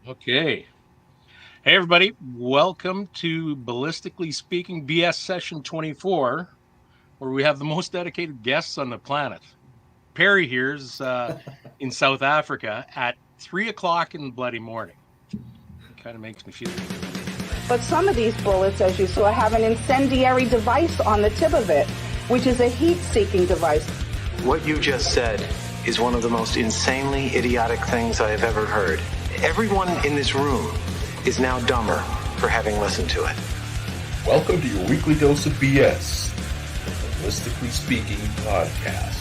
Okay. Hey, everybody. Welcome to Ballistically Speaking BS Session 24, where we have the most dedicated guests on the planet. Perry here's in South Africa at 3 o'clock in the bloody morning. It kind of makes me feel good. But some of these bullets, as you saw, have an incendiary device on the tip of it, which is a heat-seeking device. What you just said is one of the most insanely idiotic things I have ever heard. Everyone in this room is now dumber for having listened to it. Welcome to your weekly dose of BS, the Ballistically Speaking podcast.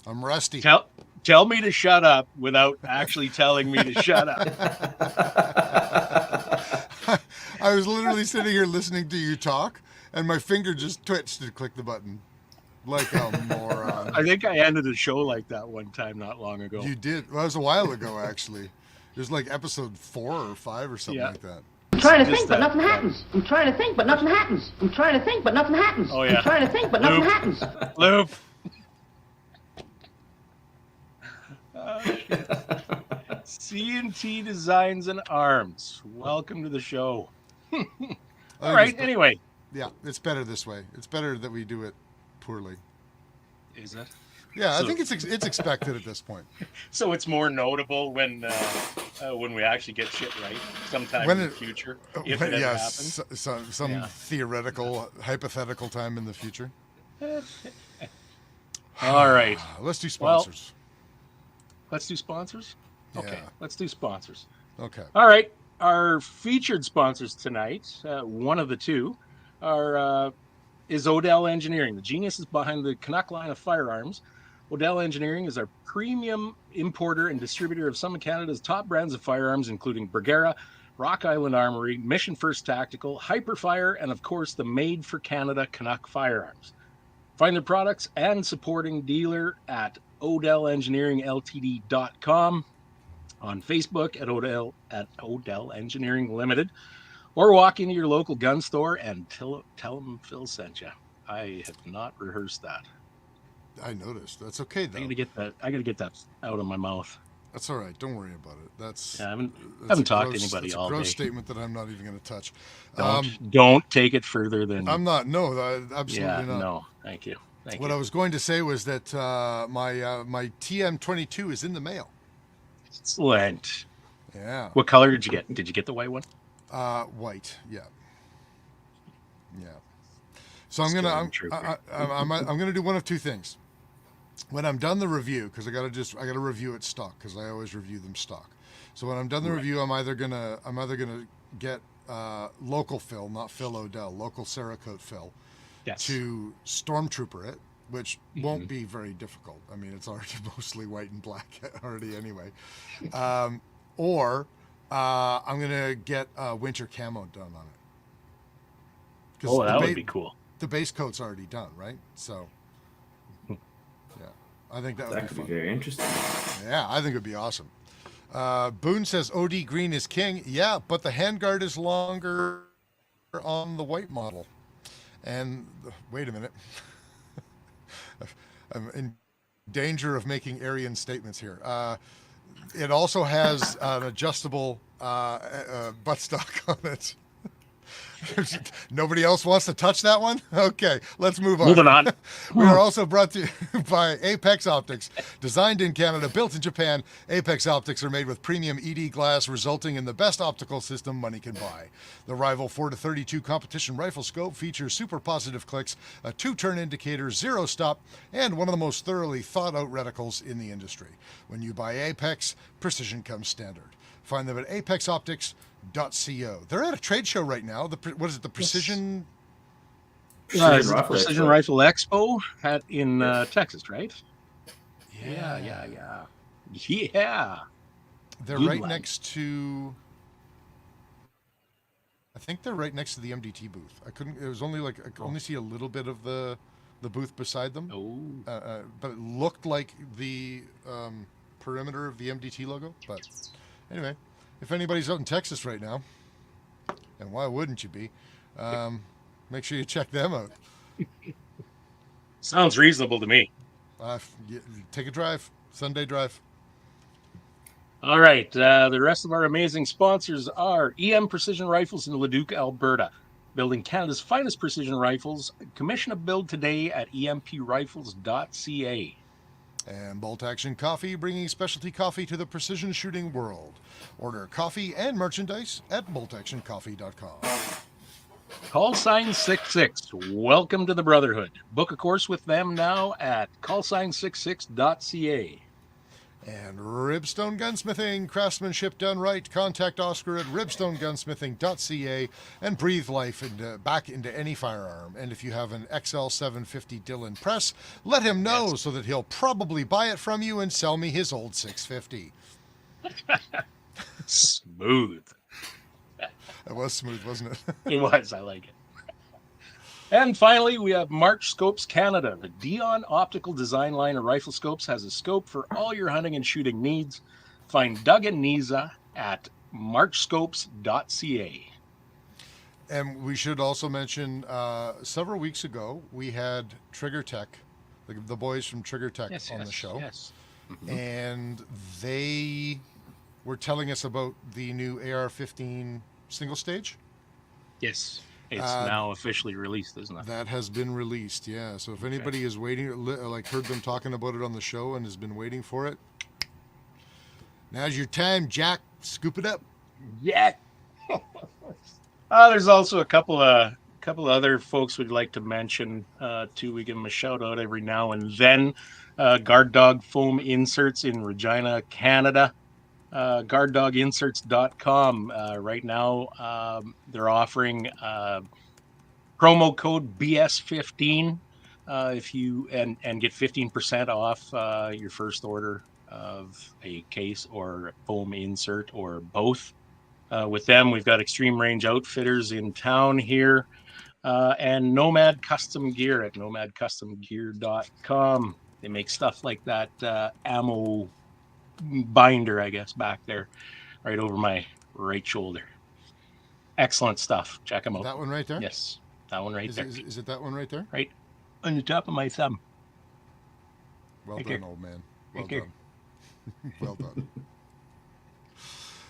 I'm rusty. Tell me to shut up without actually telling me to shut up. I was literally sitting here listening to you talk, and my finger just twitched to click the button. Like a moron. I think I ended a show like that one time not long ago. You did. Well, it was a while ago, actually. It was like episode 4 or 5 or something like that. I'm trying to think, but nothing happens. I'm trying to think, but nothing happens. I'm trying to think, but nothing happens. Oh, yeah. I'm trying to think, but nothing happens. Loop. C&T Designs and Arms. Welcome to the show. All right, anyway. Yeah, it's better this way. It's better that we do it poorly. Is it? Yeah, I think it's expected at this point. So it's more notable when we actually get shit right sometime in the future, if it ever happens. Some theoretical, hypothetical time in the future. All right. Let's do sponsors. Let's do sponsors? Okay, Yeah. let's do sponsors. Okay. All right. Our featured sponsors tonight, one of the two, is Odell Engineering, the geniuses behind the Canuck line of firearms. Odell Engineering is our premium importer and distributor of some of Canada's top brands of firearms, including Bergara, Rock Island Armory, Mission First Tactical, Hyperfire, and of course the Made for Canada Canuck firearms. Find their products and supporting dealer at OdellEngineeringLTD.com, on Facebook at Odell Engineering Limited, or walk into your local gun store and tell them Phil sent you. I have not rehearsed that. I noticed. That's okay though. I gotta get that out of my mouth. That's all right. Don't worry about it. I haven't talked to anybody all day. It's a gross statement that I'm not even going to touch. Don't take it further than. I'm not. No, absolutely not. No, thank you. What I was going to say was that my TM22 is in the mail. Excellent. Yeah. What color did you get? Did you get the white one? White. Yeah. Yeah. So I'm gonna do one of two things. When I'm done the review, because I gotta review it stock, because I always review them stock. So when I'm done the review, I'm either gonna get local Phil, not Phil Odell, local Cerakote Phil, to Stormtrooper it, which won't be very difficult. I mean, it's already mostly white and black already anyway. Or I'm gonna get winter camo done on it. Oh, that would be cool. The base coat's already done, right? So, yeah, I think that would be fun. Very interesting. Yeah, I think it'd be awesome. Boone says OD green is king. Yeah, but the handguard is longer on the white model. And wait a minute. I'm in danger of making Aryan statements here. It also has an adjustable buttstock on it. Nobody else wants to touch that one? Okay, let's move on. Moving on. We are also brought to you by Apex Optics. Designed in Canada, built in Japan, Apex Optics are made with premium ED glass, resulting in the best optical system money can buy. The Rival 4-32 competition rifle scope features super positive clicks, a 2-turn indicator, 0 stop, and one of the most thoroughly thought-out reticles in the industry. When you buy Apex, precision comes standard. Find them at apexoptics.co. They're at a trade show right now. What is it? The Precision Precision Rifle Expo in Texas, right? Yeah. They're right next to. I think they're right next to the MDT booth. It was only I could only see a little bit of the booth beside them. But it looked like the perimeter of the MDT logo. But anyway, if anybody's out in Texas right now, and why wouldn't you be? Make sure you check them out. Sounds reasonable to me. Take a drive, Sunday drive. All right. The rest of our amazing sponsors are EM Precision Rifles in Leduc, Alberta, building Canada's finest precision rifles. Commission a build today at emprifles.ca. And Bolt Action Coffee, bringing specialty coffee to the precision shooting world. Order coffee and merchandise at boltactioncoffee.com. Call sign 66. Welcome to the Brotherhood. Book a course with them now at callsign66.ca. And Ribstone Gunsmithing, craftsmanship done right. Contact Oscar at ribstonegunsmithing.ca and breathe life back into any firearm. And if you have an XL750 Dillon press, let him know so that he'll probably buy it from you and sell me his old 650. Smooth. It was smooth, wasn't it? It was. I like it. And finally, we have March Scopes Canada. The Dion Optical Design line of rifle scopes has a scope for all your hunting and shooting needs. Find Doug and Niza at marchscopes.ca. And we should also mention, several weeks ago, we had Trigger Tech, the boys from Trigger Tech on the show. Yes. Mm-hmm. And they were telling us about the new AR-15 single stage. Yes. It's now officially released, isn't it? That has been released, yeah. So if anybody is waiting, like heard them talking about it on the show and has been waiting for it, now's your time, Jack. Scoop it up. Yeah. There's also a couple other folks we'd like to mention too. We give them a shout out every now and then. Guard Dog Foam Inserts in Regina, Canada. guarddoginserts.com. Right now, they're offering promo code BS15 if you and get 15% off your first order of a case or foam insert or both. With them, we've got Extreme Range Outfitters in town here, and Nomad Custom Gear at nomadcustomgear.com. They make stuff like that ammo binder, I guess, back there, right over my right shoulder. Excellent stuff. Check them out. That one right there? Yes, that one right there. Is it that one right there? Right on the top of my thumb. Well Right done, here. old man. Well Right here. done. Well done.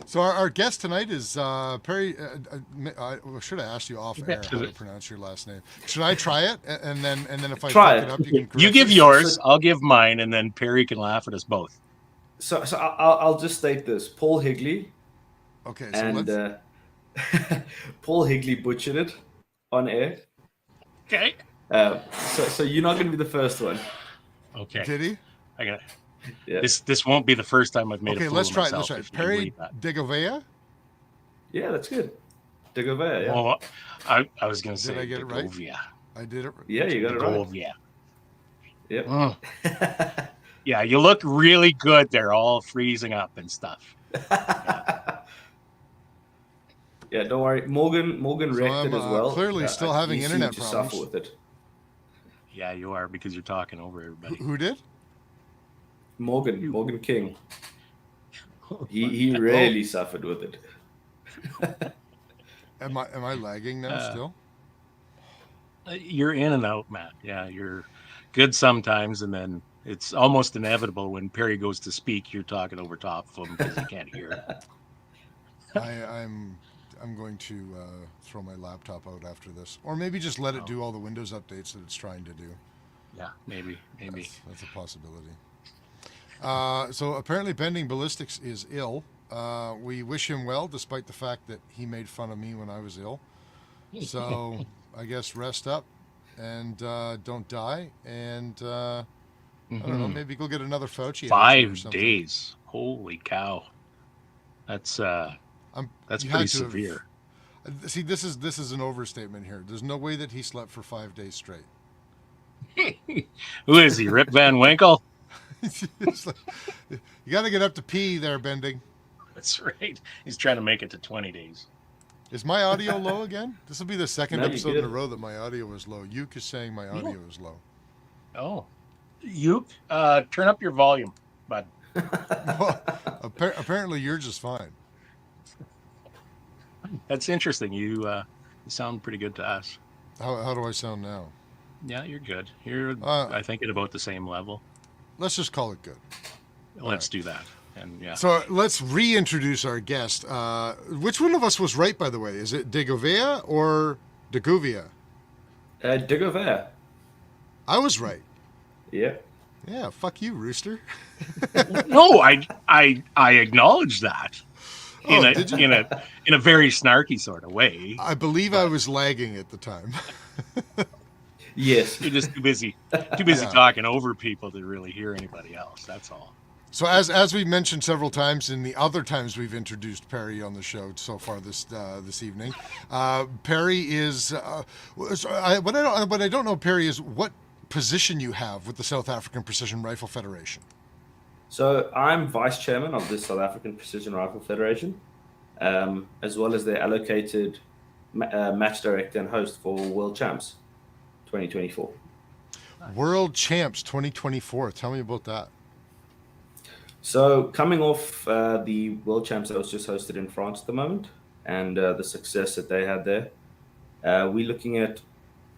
So our guest tonight is Perry. I should have asked you off air how to pronounce your last name. Should I try it, and then if I fuck it up, you can correct You give it? yours, I'll give mine, and then Perry can laugh at us both. So I'll just state this: Paul Higley. Okay, so and Paul Higley butchered it on air. Okay. So you're not going to be the first one. Okay. Did he? I got Yeah. This won't be the first time I've made a Okay, fool let's of try. myself. Let's if try. you Perry believe that. DeGouveia. Yeah, that's good. DeGouveia, yeah. Well, I was going to say Did I get it right? DeGouveia. I did it. Yeah, you got it right. DeGouveia. Yep. Mm. Yeah, you look really good there, all freezing up and stuff. Yeah, don't worry. Morgan wrecked I'm, it as well. clearly still having he internet seemed to problems. suffer with it. Yeah, you are, because you're talking over everybody. Who did? Morgan King. He really suffered with it. Am I lagging now still? You're in and out, Matt. Yeah, you're good sometimes, and then it's almost inevitable when Perry goes to speak, you're talking over top of him because he can't hear. I'm going to throw my laptop out after this, or maybe just let it do all the Windows updates that it's trying to do. Yeah, maybe. That's a possibility. So apparently Bending Ballistics is ill. We wish him well, despite the fact that he made fun of me when I was ill. So I guess rest up and don't die. And I don't know, maybe go get another Fauci. 5 days. Holy cow. That's pretty severe. See, this is an overstatement here. There's no way that he slept for 5 days straight. Who is he, Rip Van Winkle? Like, you got to get up to pee there, Bending. That's right. He's trying to make it to 20 days. Is my audio low again? This will be the second No, episode in a row that my audio was low. Yuke is saying my audio is low. Oh. You turn up your volume, bud. Well, apparently you're just fine. That's interesting. You sound pretty good to us. How do I sound now? Yeah, you're good. You're, I think, at about the same level. Let's just call it good. Let's do that. And yeah. So let's reintroduce our guest. Which one of us was right, by the way? Is it DeGouveia or DeGouveia? DeGouveia. I was right. Yeah. Yeah, fuck you, Rooster. No, I acknowledge that in a very snarky sort of way. I believe I was lagging at the time. Yes. You're just too busy talking over people to really hear anybody else. That's all. So as we mentioned several times in the other times we've introduced Perry on the show so far this evening, Perry is what I don't know, Perry, is what position you have with the South African Precision Rifle Federation. So I'm vice chairman of the South African Precision Rifle Federation, as well as their allocated match director and host for World Champs 2024. World Champs 2024. Tell me about that. So coming off the World Champs that was just hosted in France at the moment, and the success that they had there, we're looking at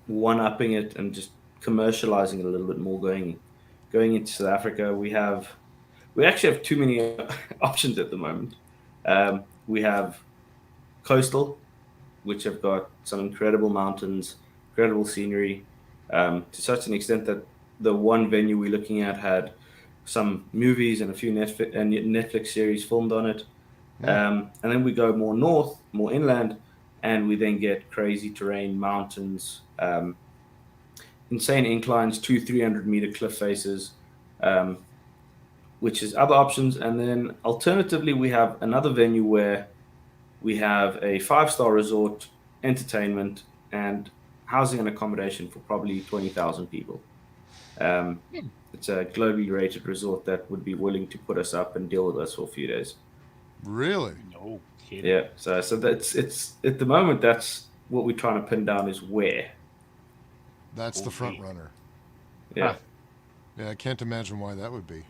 one-upping it and just commercializing it a little bit more. Going into South Africa, we actually have too many options at the moment. We have coastal, which have got some incredible mountains, incredible scenery, to such an extent that the one venue we're looking at had some movies and a few Netflix series filmed on it. And then we go more north, more inland, and we then get crazy terrain, mountains, insane inclines, 200-300 meter cliff faces, which is other options. And then alternatively, we have another venue where we have a 5-star resort, entertainment, and housing and accommodation for probably 20,000 people. It's a globally rated resort that would be willing to put us up and deal with us for a few days. Really? No kidding. Yeah. So that's it's at the moment, that's what we're trying to pin down is where. That's the front runner. Yeah. Yeah, I can't imagine why that would be.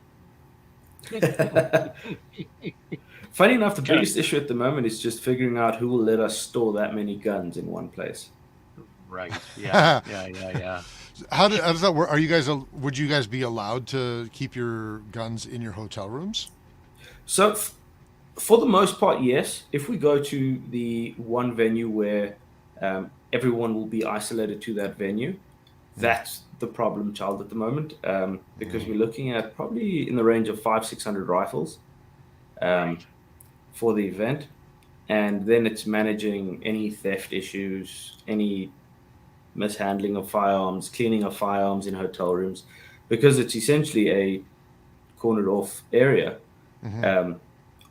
Funny enough, the biggest issue at the moment is just figuring out who will let us store that many guns in one place. Right. Yeah. Yeah. How does that work? Would you guys be allowed to keep your guns in your hotel rooms? So, for the most part, yes. If we go to the one venue where everyone will be isolated to that venue, that's the problem child at the moment, because we're looking at probably in the range of 500-600 rifles for the event, and then it's managing any theft issues, any mishandling of firearms, cleaning of firearms in hotel rooms, because it's essentially a cornered off area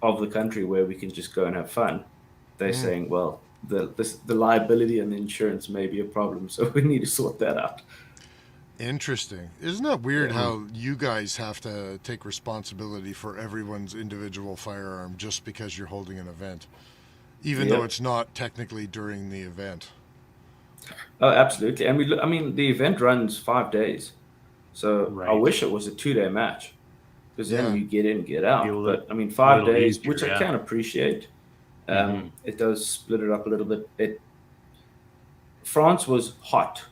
of the country where we can just go and have fun. They're saying, well, the liability and the insurance may be a problem, so we need to sort that out. Interesting. Isn't that weird how you guys have to take responsibility for everyone's individual firearm just because you're holding an event, even though it's not technically during the event? Oh, absolutely. And the event runs 5 days, so I wish it was a 2-day match, because then we get in, get out. But 5 days, which I can appreciate. It does split it up a little bit. France was hot.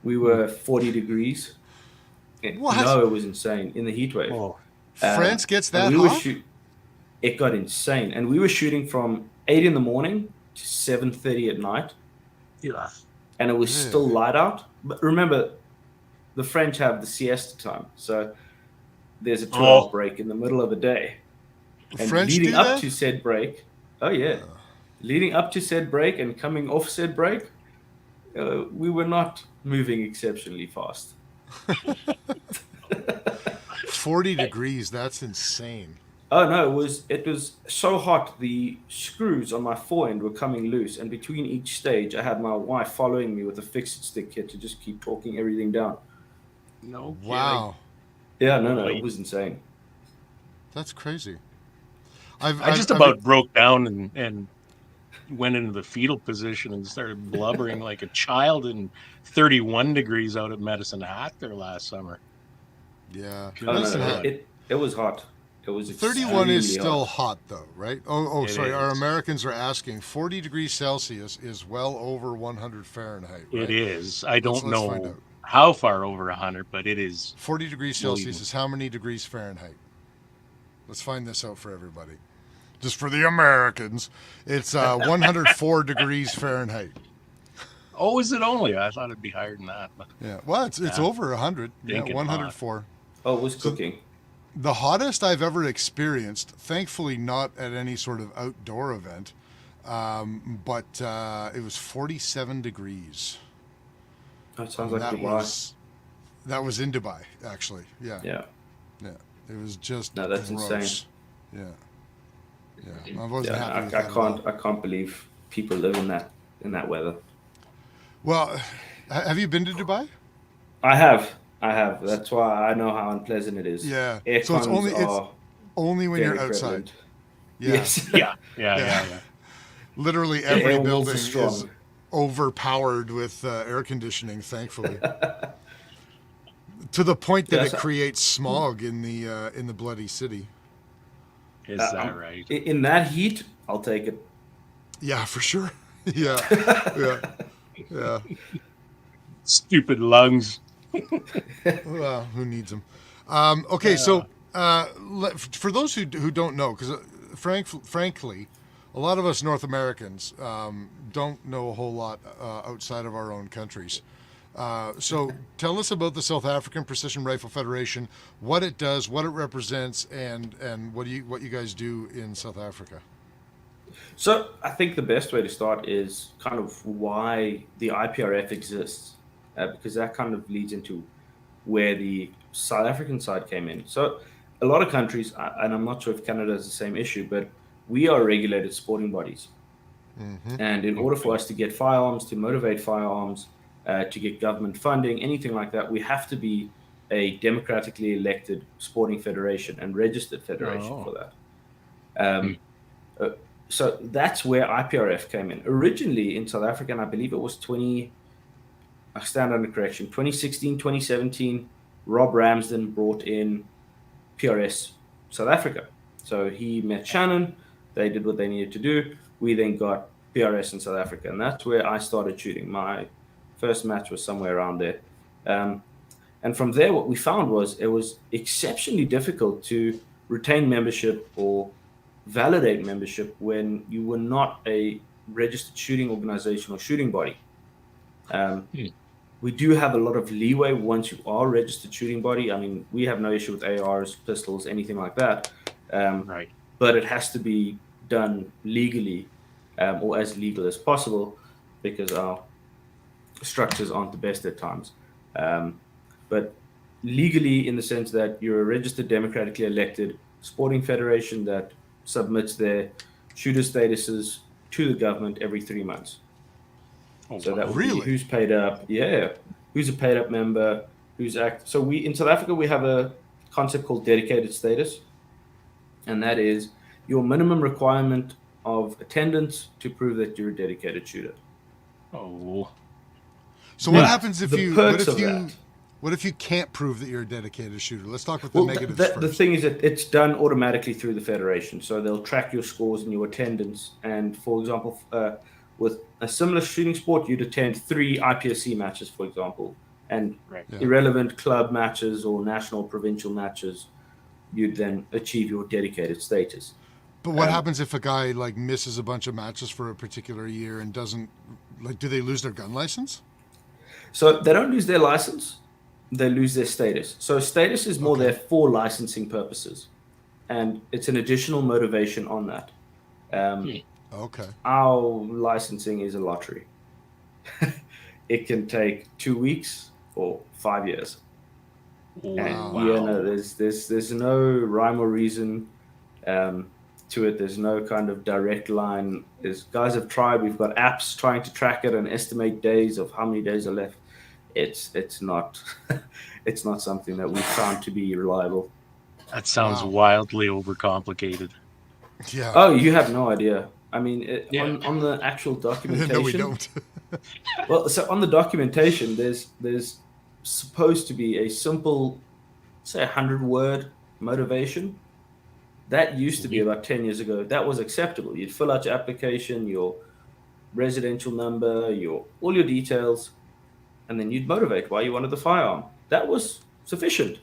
We were 40 degrees. What? No, it was insane in the heat wave. Oh. France gets that hot? It got insane. And we were shooting from 8 in the morning to 7:30 at night. Yeah. And it was still light out. But remember, the French have the siesta time. So there's a 2-hour break in the middle of the day. And French leading do up that? to said break, leading up to said break and coming off said break, we were not moving exceptionally fast. 40 degrees, that's insane. Oh no, it was so hot the screws on my forend were coming loose, and between each stage I had my wife following me with a fix-it stick kit to just keep talking everything down. No kidding. Wow. Yeah, no, it was insane. That's crazy. I just about broke down and went into the fetal position and started blubbering like a child in 31 degrees out at Medicine Hat there last summer. Yeah. It was hot. It was 31 is still hot, though, right? Oh, sorry. is. Our Americans are asking. 40 degrees Celsius is well over 100 Fahrenheit. Right? It is. I don't know how far over 100, but it is 40 degrees Celsius is how many degrees Fahrenheit? Let's find this out for everybody. Just for the Americans, it's 104 degrees Fahrenheit. Oh, is it only? I thought it'd be higher than that. But Yeah, well, it's over 100. Yeah, 104. Oh, it was cooking. The hottest I've ever experienced, thankfully not at any sort of outdoor event, but it was 47 degrees. That sounds like Dubai. That was in Dubai, actually. Yeah. Yeah. Yeah. It was just No, that's gross. insane. Yeah. Yeah. I wasn't happy with that. I can't believe people live in that weather. Well, have you been to Dubai? I have. That's why I know how unpleasant it is. Yeah. Air So it's cons only when very you're outside. prevalent. Yeah. Yes. Yeah. Literally Air every walls building are strong. is overpowered with air conditioning, thankfully. To the point that Yes. it creates smog in the bloody city. Is that right? In that heat, I'll take it. Yeah, for sure. Yeah. Yeah. Stupid lungs. Well, who needs them? Okay, so for those who don't know, because frankly, a lot of us North Americans don't know a whole lot outside of our own countries. So tell us about the South African Precision Rifle Federation, what it does, what it represents, and what you guys do in South Africa. So I think the best way to start is kind of why the IPRF exists, because that kind of leads into where the South African side came in. So a lot of countries, and I'm not sure if Canada has the same issue, but we are regulated sporting bodies. Mm-hmm. And in order for us to get firearms, to motivate firearms, to get government funding, anything like that, we have to be a democratically elected sporting federation and registered federation for that. So that's where IPRF came in. Originally in South Africa, and I believe it was 2016, 2017, Rob Ramsden brought in PRS South Africa. So he met Shannon, they did what they needed to do. We then got PRS in South Africa, and that's where I started shooting. My first match was somewhere around there. And from there, what we found was it was exceptionally difficult to retain membership or validate membership when you were not a registered shooting organization or shooting body. We do have a lot of leeway once you are a registered shooting body. I mean, we have no issue with ARs, pistols, anything like that. Right. But it has to be done legally or as legal as possible because our structures aren't the best at times. But legally, in the sense that you're a registered democratically elected sporting federation that submits their shooter statuses to the government every 3 months. So that would be who's paid up, who's a paid up member, who's So we in South Africa we have a concept called dedicated status, and that is your minimum requirement of attendance to prove that you're a dedicated shooter. Oh. So what happens if what if you can't prove that you're a dedicated shooter? Let's talk about the negatives first. The thing is that it's done automatically through the federation. So they'll track your scores and your attendance. And for example, with a similar shooting sport, you'd attend 3 IPSC matches, for example, and irrelevant club matches or national provincial matches, you'd then achieve your dedicated status. But what happens if a guy like misses a bunch of matches for a particular year and doesn't, do they lose their gun license? So they don't lose their license. They lose their status. So status is more there for licensing purposes, and it's an additional motivation on that. Our licensing is a lottery. It can take 2 weeks or 5 years. Wow. And, there's no rhyme or reason to it. There's no kind of direct line. Guys have tried. We've got apps trying to track it and estimate days of how many days are left. It's not it's not something that we found to be reliable. That sounds wildly overcomplicated. Yeah. Oh, you have no idea. I mean, on the actual documentation. No, we don't. Well, so on the documentation, there's supposed to be a simple, say, 100-word motivation. That used to be about 10 years ago. That was acceptable. You'd fill out your application, your residential number, all your details. and then you'd motivate why you wanted the firearm. That was sufficient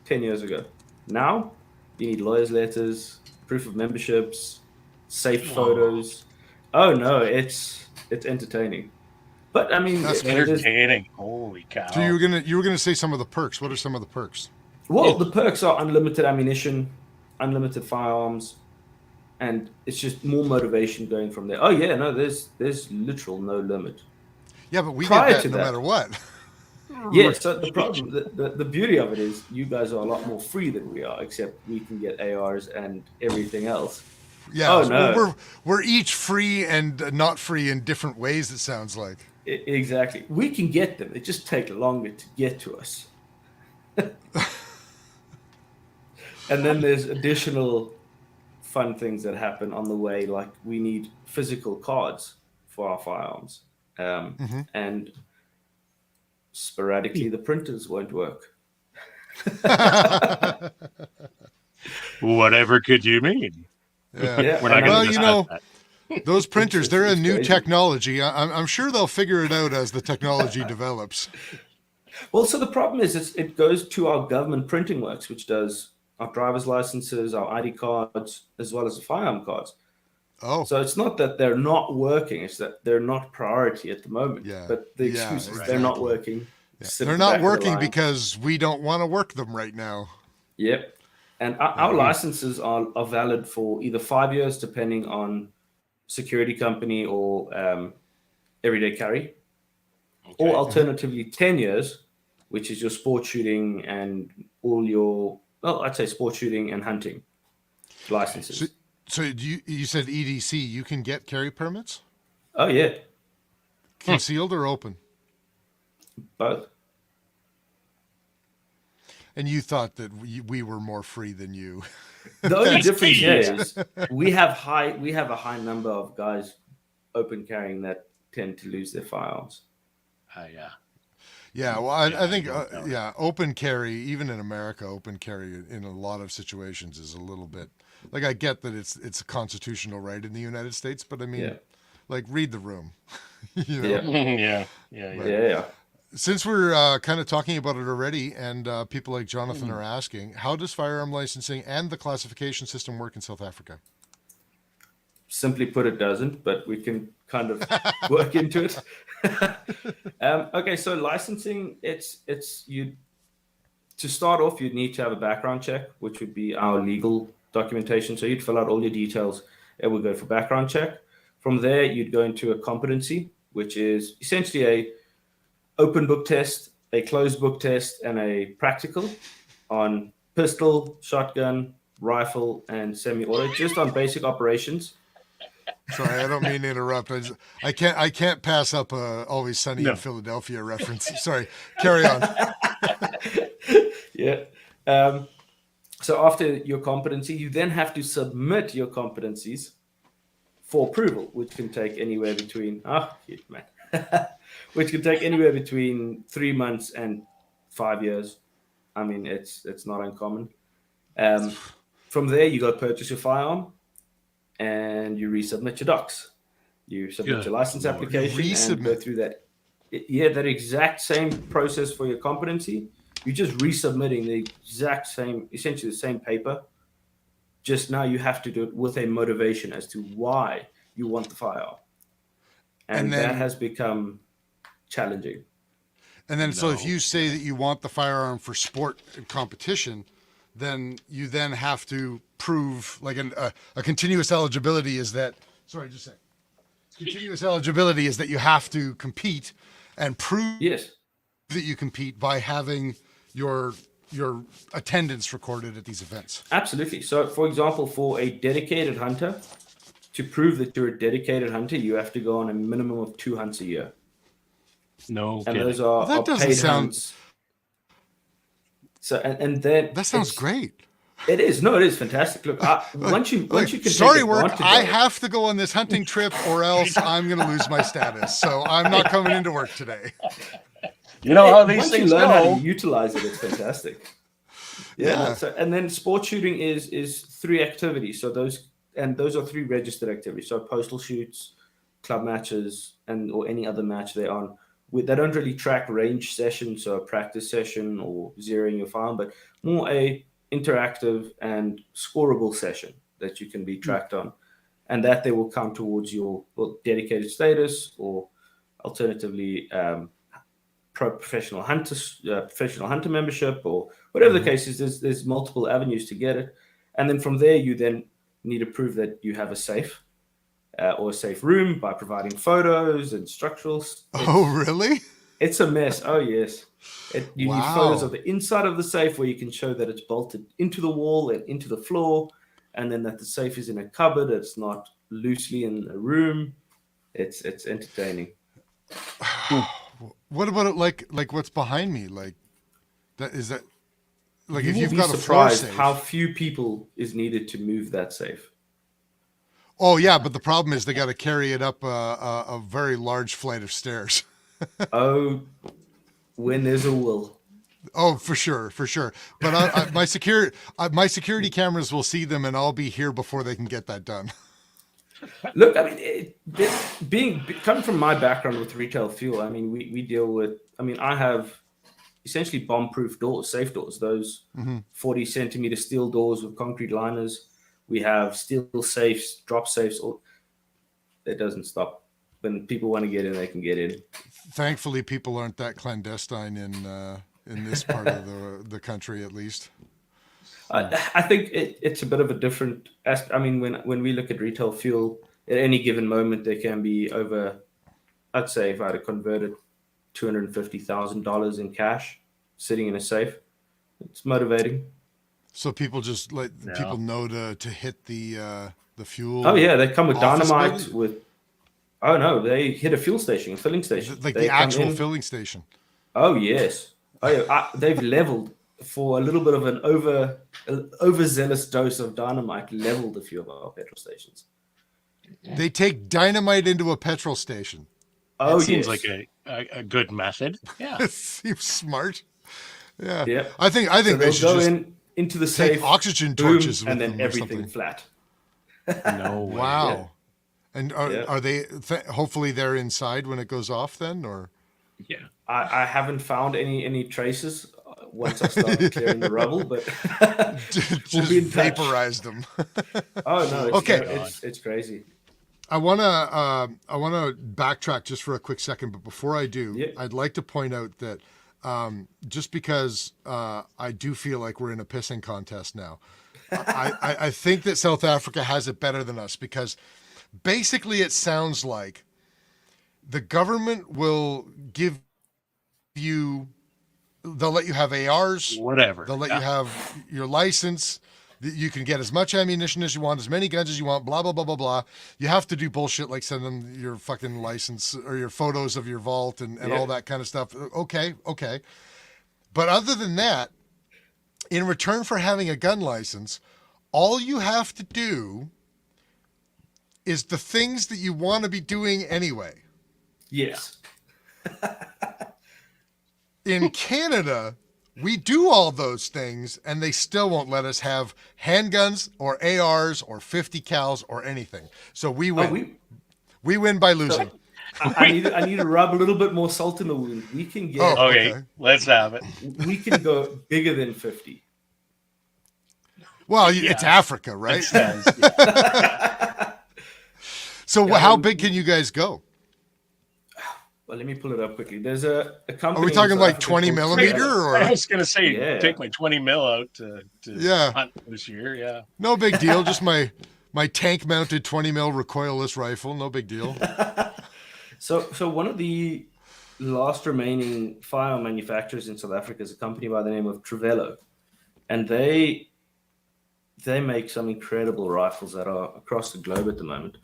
10 years ago. Now, you need lawyers' letters, proof of memberships, safe photos. Oh no, it's entertaining. But I mean, That's entertaining. Holy cow! So you were gonna say some of the perks. What are some of the perks? Well, the perks are unlimited ammunition, unlimited firearms, and it's just more motivation going from there. Oh yeah, no, there's literal no limit. Yeah, but we Prior get to that no that, matter what. Yeah, so the problem, the beauty of it is you guys are a lot more free than we are, except we can get ARs and everything else. Yeah, oh no, well, we're each free and not free in different ways. It sounds like. Exactly, we can get them. It just takes longer to get to us. And then there's additional fun things that happen on the way, like we need physical cards for our firearms, and sporadically the printers won't work. Whatever could you mean? Yeah. We're not well, you know, those printers, they're a new crazy. technology. I'm sure they'll figure it out as the technology develops. Well, so the problem is it goes to our government printing works, which does our driver's licenses, our ID cards, as well as the firearm cards. Oh. So it's not that they're not working, it's that they're not priority at the moment. Yeah. But the excuse is they're not working. Yeah. They're not working because we don't want to work them right now. Yep. And our licenses are valid for either 5 years, depending on security company or everyday carry, or alternatively 10 years, which is your sport shooting and all your, well, I'd say sport shooting and hunting licenses. So you said EDC, you can get carry permits? Oh, yeah. Concealed or open? Both. And you thought that we were more free than you. The only difference here is we have a high number of guys open carrying that tend to lose their firearms. Yeah. Yeah, well, I think, open carry, even in America, open carry in a lot of situations is a little bit, like, I get that it's a constitutional right in the United States, but I mean, like, read the room. You know? Yeah. Since we're kind of talking about it already, and people like Jonathan are asking, how does firearm licensing and the classification system work in South Africa? Simply put, it doesn't, but we can kind of work into it. Okay, so licensing, it's you. To start off, you'd need to have a background check, which would be our legal documentation. So you'd fill out all your details. It would go for background check. From there, you'd go into a competency, which is essentially a open book test, a closed book test, and a practical on pistol, shotgun, rifle, and semi-auto, just on basic operations. Sorry, I don't mean to interrupt. I can't pass up Always Sunny in Philadelphia reference. Sorry, carry on. Yeah. So after your competency, you then have to submit your competencies for approval, which can take anywhere between which can take anywhere between 3 months and 5 years. I mean, it's not uncommon. From there, you go purchase your firearm, and you resubmit your docs. You submit your license application and go through that. That exact same process for your competency. You're just resubmitting the exact same, essentially the same paper. Just now you have to do it with a motivation as to why you want the firearm. And then, that has become challenging. And then, so if you say that you want the firearm for sport and competition, then you then have to prove, like, a continuous eligibility is that, continuous eligibility is that you have to compete and prove that you compete by having your attendance recorded at these events. Absolutely. So, for example, for a dedicated hunter, to prove that you're a dedicated hunter, you have to go on a minimum of 2 hunts a year. No, and those are paid hunts. So, and then that sounds great. It is. No, it is fantastic. Look, once you can. Sorry, work. I have to go on this hunting trip, or else I'm going to lose my status. So I'm not coming into work today. You know how these things learn go. How to utilize it, it's fantastic. Yeah. So, and then sport shooting is 3 activities. So those are 3 registered activities. So postal shoots, club matches, or any other match they're on, they don't really track range sessions, so a practice session or zeroing your farm, but more a interactive and scoreable session that you can be tracked on, and that they will count towards your dedicated status, or alternatively professional hunter membership, or whatever the case is. There's multiple avenues to get it, and then from there you then need to prove that you have a safe or a safe room by providing photos and structurals. Oh, really? It's a mess. Oh, yes. You need photos of the inside of the safe where you can show that it's bolted into the wall and into the floor, and then that the safe is in a cupboard. It's not loosely in a room. It's entertaining. What about it? Like what's behind me? Like that is that. Like You if will you've be got a floor surprised safe. how few people is needed to move that safe. Oh yeah, but the problem is they got to carry it up a very large flight of stairs. Oh, when there's a will. Oh, for sure. But my security cameras will see them, and I'll be here before they can get that done. Look, I mean, coming from my background with retail fuel, I mean, we deal with. I mean, I have essentially bomb-proof doors, safe doors. Those 40-centimeter steel doors with concrete liners. We have steel safes, drop safes. That doesn't stop. When people want to get in, they can get in. Thankfully, people aren't that clandestine in this part of the country, at least. I think it's a bit of a different. I mean, when we look at retail fuel, at any given moment there can be over. I'd say if I had to convert it, $250,000 in cash sitting in a safe. It's motivating. So people just people know to hit the fuel. Oh yeah, they come with dynamite building? with. Oh no, they hit a fuel station, a filling station, Like they the come actual in. filling station. Oh yes. Oh yeah. They've leveled for a little bit of an overzealous dose of dynamite. Leveled a few of our petrol stations. They take dynamite into a petrol station. Oh, That seems yes. like a good method. Yeah. It seems smart. Yeah. Yeah. I think So they they'll should go just into the take safe, oxygen boom, torches with and then them or everything something. flat. No way. Wow. Yeah. And Yeah. are they? Hopefully, they're inside when it goes off. Then, or Yeah. I haven't found any traces once I started clearing the rubble, but just be in touch. vaporize them. oh no, it's, Okay. it's crazy. I wanna backtrack just for a quick second, but before I do, Yeah. I'd like to point out that just because I do feel like we're in a pissing contest now, I think that South Africa has it better than us, because basically it sounds like the government will give you, they'll let you have ARs, Whatever. they'll let you have your license. You can get as much ammunition as you want, as many guns as you want, blah, blah, blah, blah, blah. You have to do bullshit like send them your fucking license or your photos of your vault and all that kind of stuff. Okay. But other than that, in return for having a gun license, all you have to do is the things that you want to be doing anyway. Yes. In Canada, we do all those things, and they still won't let us have handguns or ARs or 50 cals or anything. So we win. We win by losing. I need to rub a little bit more salt in the wound. We can get. Oh. Okay, Okay. let's have it. We can go bigger than 50. Well, it's Africa, right? It says, yeah. So how big can you guys go? Well, let me pull it up quickly. There's a company. Are we in talking South like Africa 20 called millimeter Trevor. or? I was gonna say, Yeah. take my 20 mil out to Yeah. hunt this year. Yeah. No big deal. Just my tank mounted 20 mil recoilless rifle. No big deal. So one of the last remaining firearm manufacturers in South Africa is a company by the name of Trevello, and they make some incredible rifles that are across the globe at the moment.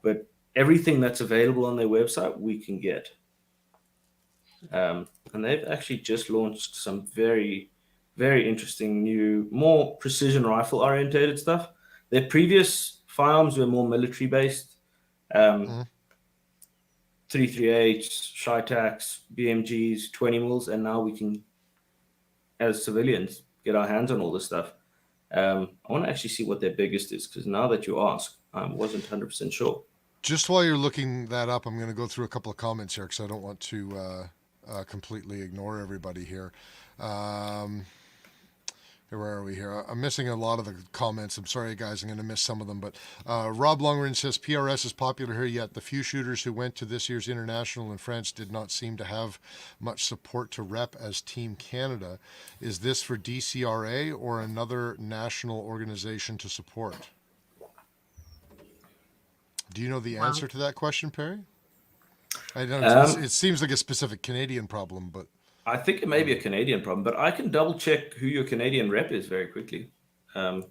But everything that's available on their website, we can get. And they've actually just launched some very, very interesting new, more precision rifle orientated stuff. Their previous firearms were more military based. 338s, Shitacs, BMGs, 20 mils, and now we can, as civilians, get our hands on all this stuff. I want to actually see what their biggest is, because now that you ask, I wasn't 100% sure. Just while you're looking that up, I'm going to go through a couple of comments here because I don't want to completely ignore everybody here. Where are we here? I'm missing a lot of the comments. I'm sorry, guys. I'm going to miss some of them. But Rob Longren says PRS is popular here, yet the few shooters who went to this year's international in France did not seem to have much support to rep as Team Canada. Is this for DCRA or another national organization to support? Do you know the answer to that question, Perry? I don't know. It seems like a specific Canadian problem, but I think it may be a Canadian problem, but I can double check who your Canadian rep is very quickly. And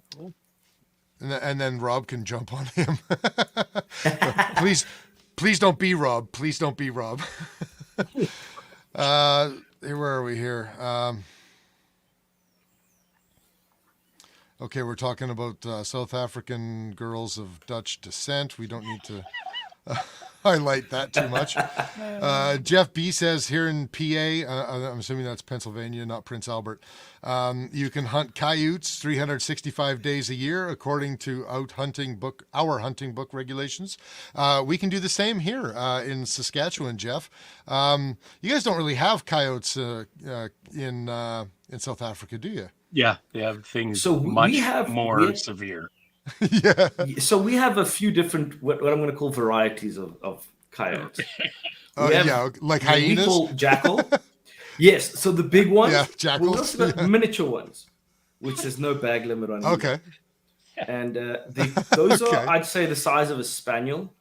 then Rob can jump on him. Please don't be Rob. Please don't be Rob. Where are we here? Okay, we're talking about South African girls of Dutch descent. We don't need to highlight that too much. Jeff B says here in PA, I'm assuming that's Pennsylvania, not Prince Albert, you can hunt coyotes 365 days a year according to our hunting book regulations. We can do the same here in Saskatchewan, Jeff. You guys don't really have coyotes in South Africa, do you? Yeah, they have things more severe. Yeah. So we have a few different what I'm going to call varieties of coyotes. Like hyenas. We call jackal. Yes, so the big ones. Yeah, jackals. We also got miniature ones, which there's no bag limit on. Okay. And those are, I'd say, the size of a spaniel.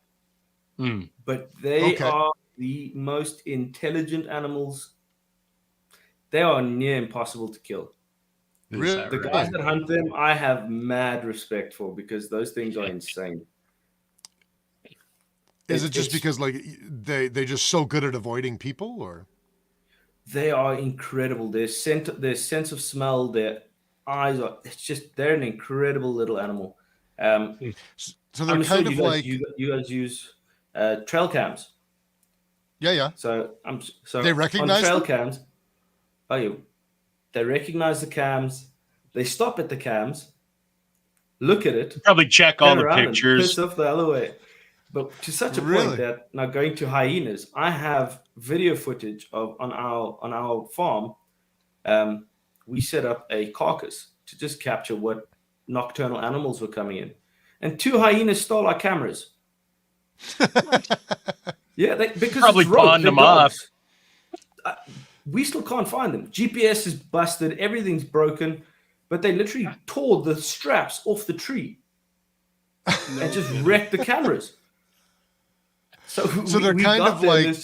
But they are the most intelligent animals. They are near impossible to kill. Really? The guys that hunt them, I have mad respect for because those things are insane. Is it just because like they're just so good at avoiding people, or they are incredible? Their sense of smell, their eyes are. It's just they're an incredible little animal. So they're kind of like you guys use trail cams. Yeah. So they recognize on trail cams. Oh, yeah. They recognize the cams. They stop at the cams, look at it, probably check all the pictures, piss off the other way. But to such a point that now going to hyenas, I have video footage of on our farm. We set up a carcass to just capture what nocturnal animals were coming in, and 2 hyenas stole our cameras. Yeah, because probably pawned them off. We still can't find them. GPS is busted. Everything's broken. But they literally tore the straps off the tree and just wrecked the cameras. So they're kind of like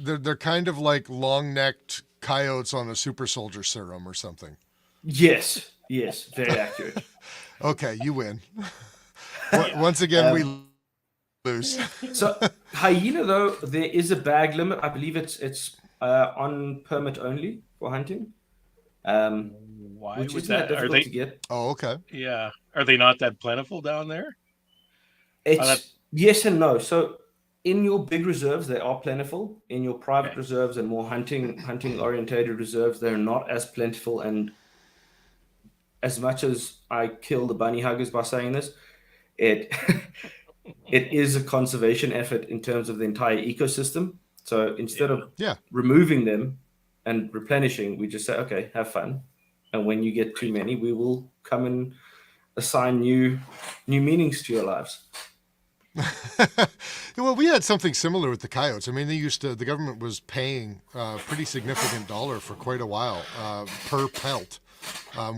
they're kind of like long-necked coyotes on a super soldier serum or something. Yes, very accurate. Okay, you win. Once again, we lose. So hyena, though, there is a bag limit. I believe it's on permit only for hunting. Why which would isn't that difficult to get? Oh, okay. Yeah. Are they not that plentiful down there? It's yes and no. So in your big reserves, they are plentiful. In your private reserves and more hunting orientated reserves, they're not as plentiful. And as much as I kill the bunny huggers by saying this, it is a conservation effort in terms of the entire ecosystem. So instead of removing them and replenishing, we just say, okay, have fun. And when you get too many, we will come and assign new meanings to your lives. Well, we had something similar with the coyotes. I mean, the government was paying a pretty significant dollar for quite a while per pelt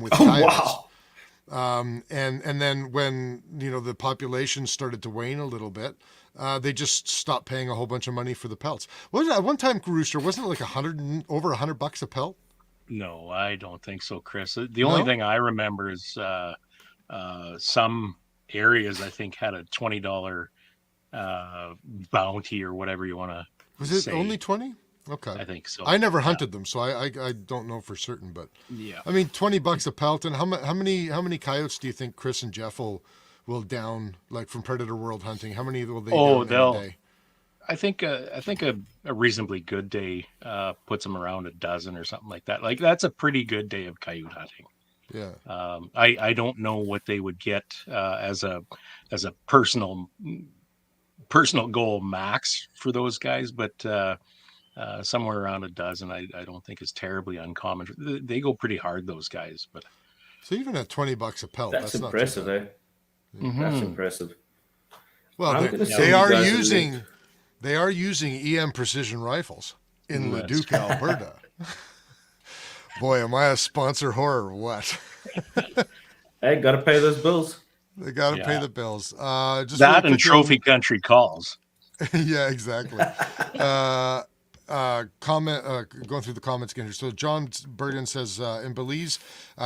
with coyotes. Wow. And then when, the population started to wane a little bit, they just stopped paying a whole bunch of money for the pelts. At one time, Rooster, wasn't it like over $100 a pelt? No, I don't think so, Chris. The only thing I remember is some areas I think had a $20 bounty or whatever you want to. Was it only 20? Okay, I think so. I never hunted them, so I don't know for certain, but yeah, I mean $20 a pelt. And how many coyotes do you think Chris and Jeff will down, like from Predator World Hunting? How many will they down in a day? I think a reasonably good day puts them around a dozen or something like that. Like that's a pretty good day of coyote hunting. Yeah. I don't know what they would get as a personal personal goal max for those guys, but somewhere around a dozen, I don't think is terribly uncommon. They go pretty hard, those guys. But so even at $20 a pelt, That's not impressive, too bad. That's impressive. Well, they are using EM precision rifles in Leduc, Alberta. Boy, am I a sponsor whore or what? Hey, gotta pay those bills. They gotta pay the bills. Just that and trophy country calls. Yeah, exactly. Going through the comments again here. So John Burden says, in Belize,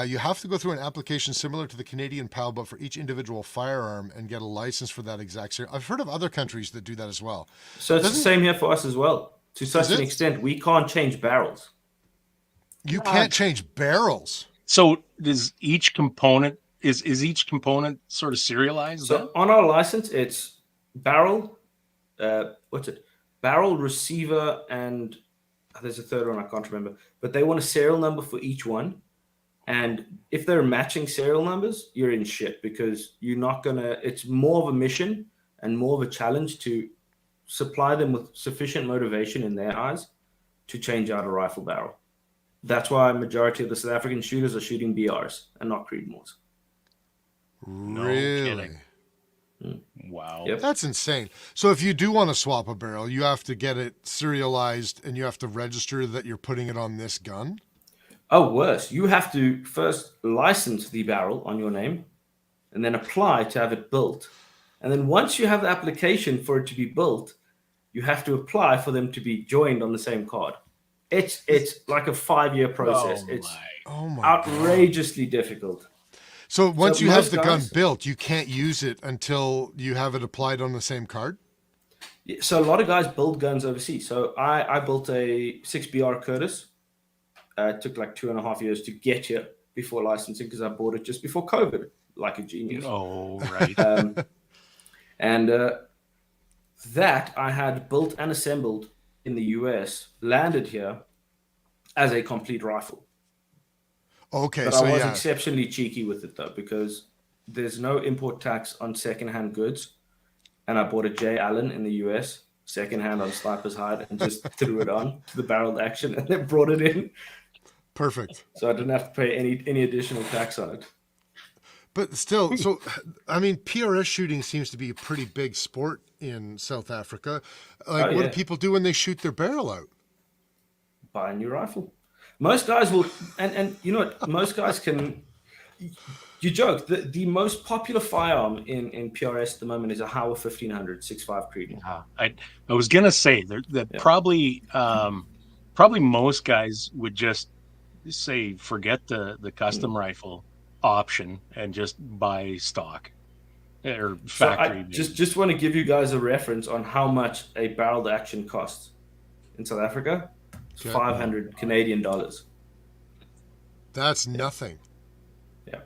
you have to go through an application similar to the Canadian PAL, but for each individual firearm and get a license for that exact series. I've heard of other countries that do that as well. So it's the same here for us as well. To such an extent, we can't change barrels. You can't change barrels. So does each component is each component sort of serialized? So on our license, it's barrel. Barrel, receiver, and there's a third one I can't remember. But they want a serial number for each one. And if they're matching serial numbers, you're in shit because you're not gonna. It's more of a mission and more of a challenge to supply them with sufficient motivation in their eyes to change out a rifle barrel. That's why a majority of the South African shooters are shooting BRs and not Creedmoors. Really? No kidding. Wow. Yep. That's insane. So if you do want to swap a barrel, you have to get it serialized and you have to register that you're putting it on this gun? Oh, worse. You have to first license the barrel on your name and then apply to have it built. And then once you have the application for it to be built, you have to apply for them to be joined on the same card. It's like a 5-year process. It's outrageously difficult. So once you have the gun built, you can't use it until you have it applied on the same card? So a lot of guys build guns overseas. So I built a 6BR Curtis. It took like 2.5 years to get here before licensing because I bought it just before COVID, like a genius. Oh, right. That I had built and assembled in the US, landed here as a complete rifle. Okay, but so I was exceptionally cheeky with it though, because there's no import tax on secondhand goods, and I bought a J. Allen in the US, secondhand on Sniper's Hide, and just threw it on to the barreled action, and then brought it in. Perfect. So I didn't have to pay any additional tax on it. But still, so I mean, PRS shooting seems to be a pretty big sport in South Africa. Like, what do people do when they shoot their barrel out? Buy a new rifle. Most guys will, and you know what? Most guys can. You joke. The most popular firearm in PRS at the moment is a Hauer 1500 6.5 Creedmoor. I was gonna say that probably most guys would just say forget the custom rifle option and just buy stock or factory. So I just want to give you guys a reference on how much a barreled action costs in South Africa. It's 500 Canadian dollars. That's nothing. Yeah.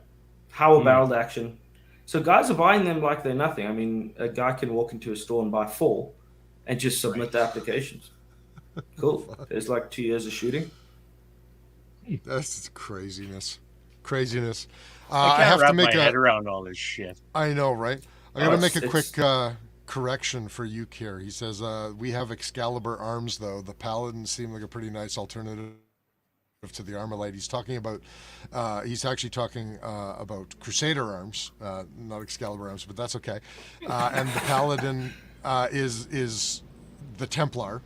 How a barreled action. So guys are buying them like they're nothing. I mean, a guy can walk into a store and buy 4 and just submit the applications. Cool. There's like 2 years of shooting. That's craziness. Craziness. I have to make my head around all this shit. I know, right? I got to make a quick correction for you, Kier. He says, we have Excalibur arms, though. The Paladins seem like a pretty nice alternative to the Armalite. He's talking about, he's actually talking about Crusader arms, not Excalibur arms, but that's okay. And the Paladin is the Templar,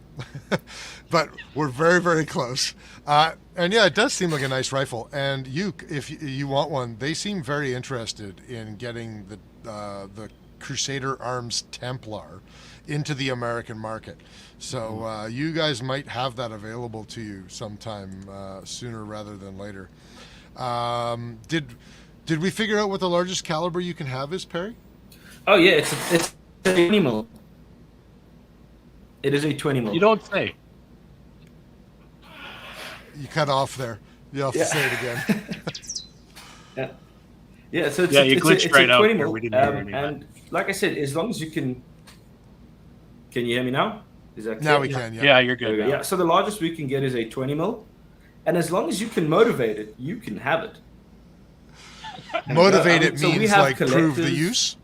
but we're very, very close. And yeah, it does seem like a nice rifle. And if you want one, they seem very interested in getting the Crusader Arms Templar into the American market. So you guys might have that available to you sometime sooner rather than later. Did we figure out what the largest caliber you can have is, Perry? Oh yeah, it's a 20 mil. It is a 20 mil. You don't say. You cut off there. You have to say it again. Yeah. So you glitched right out. 20 mil. We didn't hear any and like I said, as long as you can you hear me now? Is that clear? Now we can. Yeah. Yeah, you're good. Yeah. So the largest we can get is a 20 mil, and as long as you can motivate it, you can have it. Motivate it means like prove the use.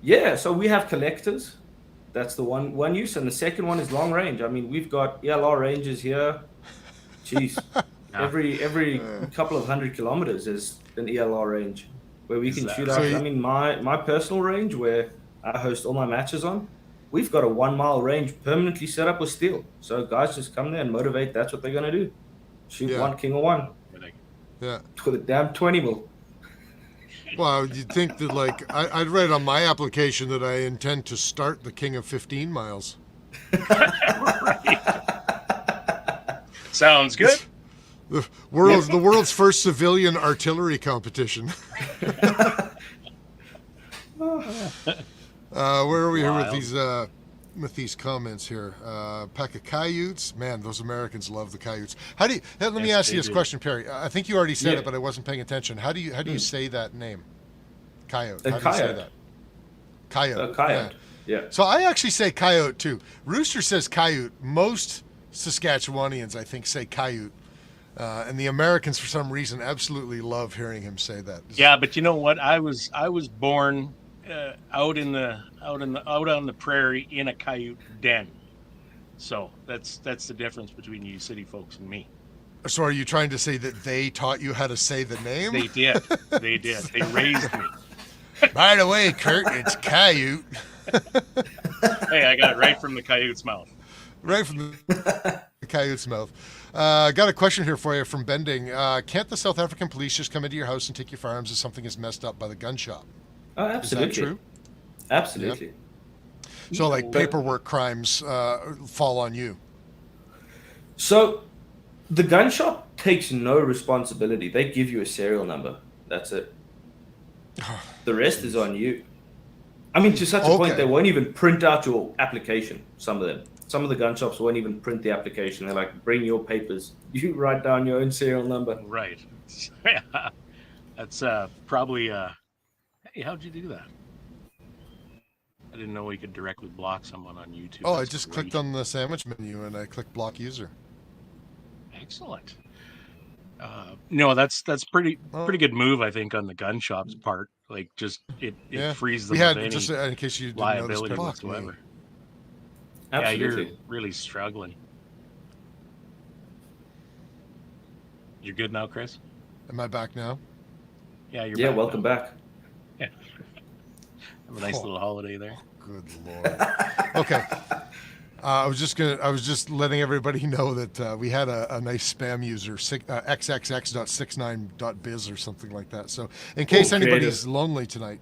Yeah. So we have collectors That's the one use, and the second one is long range. I mean, we've got ELR ranges here. Jeez, every couple of 100 kilometers is an ELR range where we can shoot out. I mean, my personal range where I host all my matches on, we've got a 1 mile range permanently set up with steel. So guys just come there and motivate. That's what they're gonna do. Shoot one king of one. Yeah. With a damn 20 mil. Well, you'd think that, like, I'd write on my application that I intend to start the King of 15 miles. Sounds good. The world's first civilian artillery competition. Where are we here with these comments here? Pack of coyotes. Man, those Americans love the coyotes. Let me ask you this question, Perry. I think you already said it, but I wasn't paying attention. How do you say that name? Coyote. How do you say that? Coyote. Coyote. Yeah. So I actually say coyote too. Rooster says coyote. Most Saskatchewanians, I think, say coyote. And the Americans, for some reason, absolutely love hearing him say that. Yeah, but you know what? I was born out on the prairie in a coyote den. So that's the difference between you city folks and me. So are you trying to say that they taught you how to say the name? They did. They did. They raised me. By the way, Kurt, it's coyote. Hey, I got it right from the coyote's mouth. Right from the coyote's mouth. Got a question here for you from Bending. Can't the South African police just come into your house and take your firearms if something is messed up by the gun shop? Oh, absolutely. Is that true? Absolutely. Yeah. So, like, paperwork crimes fall on you. So, the gun shop takes no responsibility. They give you a serial number. That's it. The rest is on you. I mean, to such a point, they won't even print out your application, some of them. Some of the gun shops won't even print the application. They're like, bring your papers. You write down your own serial number. Right. Yeah. That's probably... Hey, how'd you do that? I didn't know we could directly block someone on YouTube. Oh, I just clicked on the sandwich menu and I clicked block user. Excellent. No, that's pretty good move, I think, on the gun shop's part. Like, just it frees them of any just in case you didn't liability notice, whatsoever. Absolutely. Yeah, you're really struggling. You're good now, Chris? Am I back now? Yeah, you're back. Yeah, welcome back. Yeah. Have a nice little holiday there. Good Lord. Okay. I was just letting everybody know that we had a nice spam user, xxx.69.biz or something like that. So in case anybody's lonely tonight,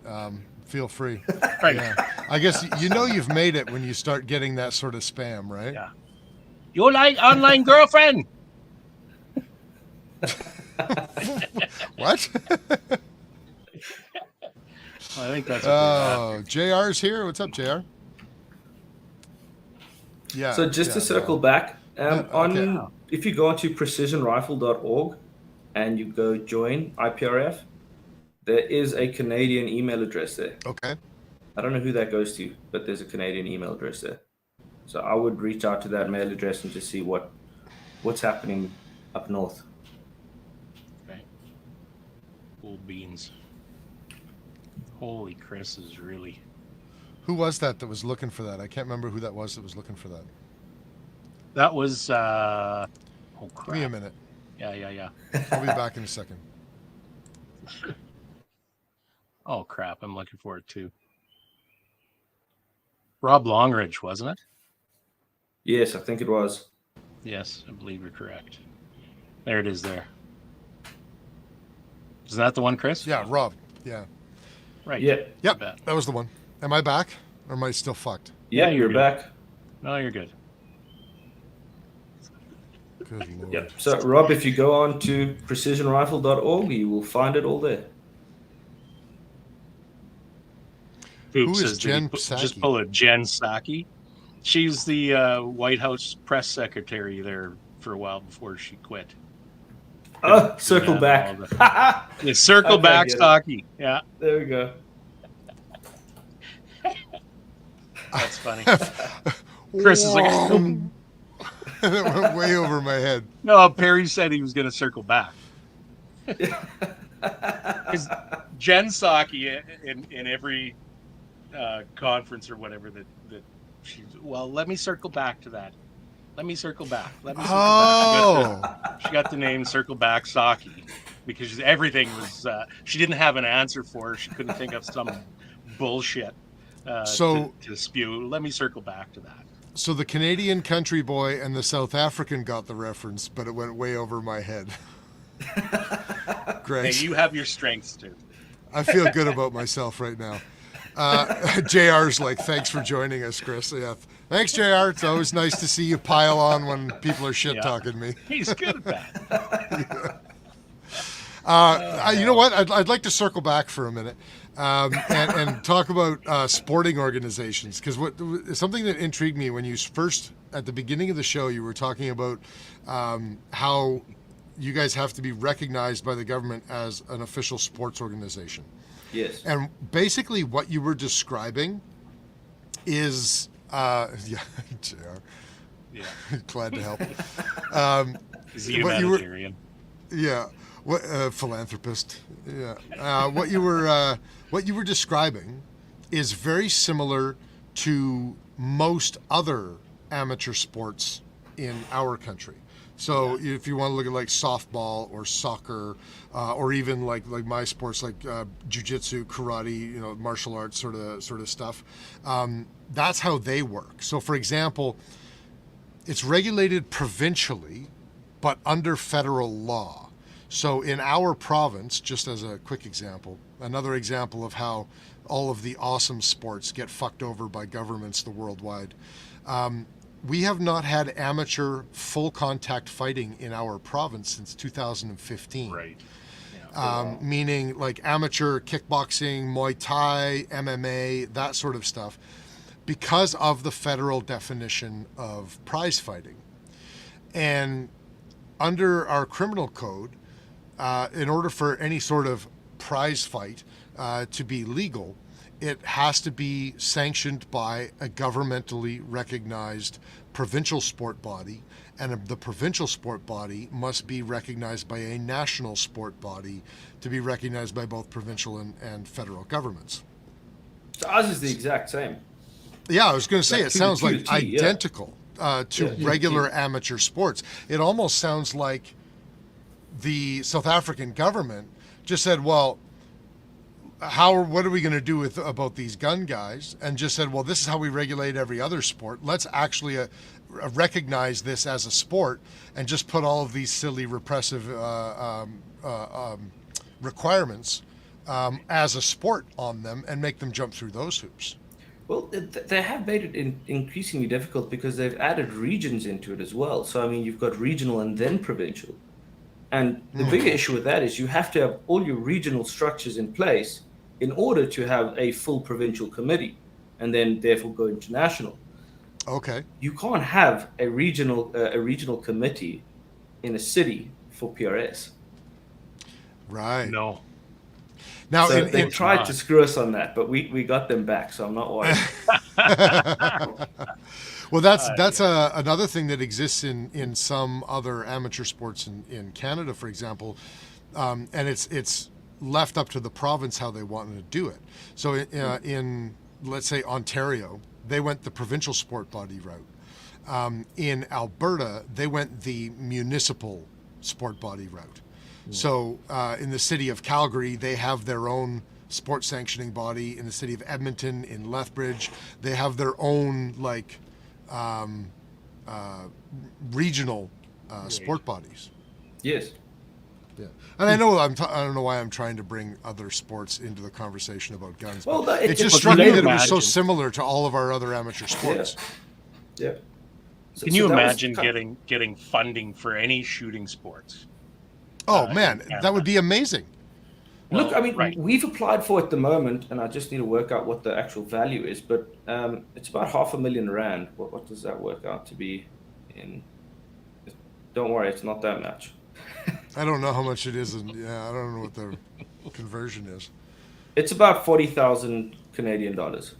feel free. Right. Yeah. I guess you've made it when you start getting that sort of spam, right? Yeah. You like online girlfriend? What? I think that's. JR's here. What's up, JR? Yeah. So just to circle back, if you go onto precisionrifle.org and you go join IPRF, there is a Canadian email address there. Okay. I don't know who that goes to, but there's a Canadian email address there. So I would reach out to that mail address and just see what's happening up north. Okay. Cool beans. Holy Chris is really... Who was that was looking for that? I can't remember who that was looking for that. That was... oh, crap. Give me a minute. Yeah. I'll be back in a second. Oh, crap. I'm looking for it, too. Rob Longridge, wasn't it? Yes, I think it was. Yes, I believe you're correct. There it is there. Isn't that the one, Chris? Yeah, Rob. Yeah. Right. Yep, that was the one. Am I back? Or am I still fucked? Yeah, you're back. No, you're good. Good Lord. Yep. So, Rob, if you go on to precisionrifle.org, you will find it all there. Who is Jen Psaki? Just pull a Jen Psaki. She's the White House press secretary there for a while before she quit. Oh, circle back. Circle back, Psaki. Yeah. There we go. That's funny. Chris is like... That went way over my head. No, Perry said he was going to circle back. Because Jen Psaki in every conference or whatever that Well, let me circle back to that. Let me circle back. Oh, She got the name Circle Back Saki because everything was. She didn't have an answer for her. She couldn't think of some bullshit to spew. Let me circle back to that. so the Canadian country boy and the South African got the reference, but it went way over my head. Great. Hey, you have your strengths too. I feel good about myself right now. JR's like, thanks for joining us, Chris. Yeah. Thanks, JR. It's always nice to see you pile on when people are shit talking me. He's good at that. You know what? I'd like to circle back for a minute and talk about sporting organizations, because something that intrigued me when you first, at the beginning of the show, you were talking about how you guys have to be recognized by the government as an official sports organization. Yes. And basically what you were describing is, yeah, JR. Yeah. Glad to help. He's a humanitarian. What philanthropist? Yeah. What you were describing is very similar to most other amateur sports in our country. So if you want to look at like softball or soccer, or even like my sports like jiu-jitsu, karate, martial arts sort of stuff, that's how they work. So for example, it's regulated provincially, but under federal law. So in our province, just as a quick example, another example of how all of the awesome sports get fucked over by governments the worldwide. We have not had amateur full contact fighting in our province since 2015. Right. Meaning like amateur kickboxing, Muay Thai, MMA, that sort of stuff, because of the federal definition of prize fighting. And under our criminal code, in order for any sort of prize fight to be legal, it has to be sanctioned by a governmentally recognized provincial sport body, and the provincial sport body must be recognized by a national sport body to be recognized by both provincial and federal governments. So ours is the exact same. Yeah, I was going to say, Like it sounds like QT, yeah. identical to regular amateur sports. It almost sounds like the South African government just said, well, what are we going to do about these gun guys? And just said, well, this is how we regulate every other sport. Let's actually recognize this as a sport and just put all of these silly repressive requirements as a sport on them and make them jump through those hoops. Well, they have made it increasingly difficult because they've added regions into it as well. So, I mean, you've got regional and then provincial. And the bigger issue with that is you have to have all your regional structures in place in order to have a full provincial committee and then therefore go international. Okay. You can't have a regional committee in a city for PRS. Right. No. Now, So they tried to screw us on that, but we got them back, so I'm not worried. Well, that's another thing that exists in some other amateur sports in Canada, for example, and it's left up to the province how they wanted to do it. So in let's say Ontario, they went the provincial sport body route. In Alberta, they went the municipal sport body route. So in the city of Calgary, they have their own sports sanctioning body. In the city of Edmonton, in Lethbridge, they have their own regional sport bodies. Yes. Yeah, and I know I don't know why I'm trying to bring other sports into the conversation about guns. Well, but it it just was struck me that related. it was so similar to all of our other amateur sports. Yeah. So, Can you that was imagine getting funding for any shooting sports? Oh man, that would be amazing. Look, I mean, right. we've applied for it at the moment, and I just need to work out what the actual value is. But it's about R500,000. What does that work out to be? Don't worry, it's not that much. I don't know how much it is, and I don't know what the conversion is. It's about 40,000 Canadian dollars,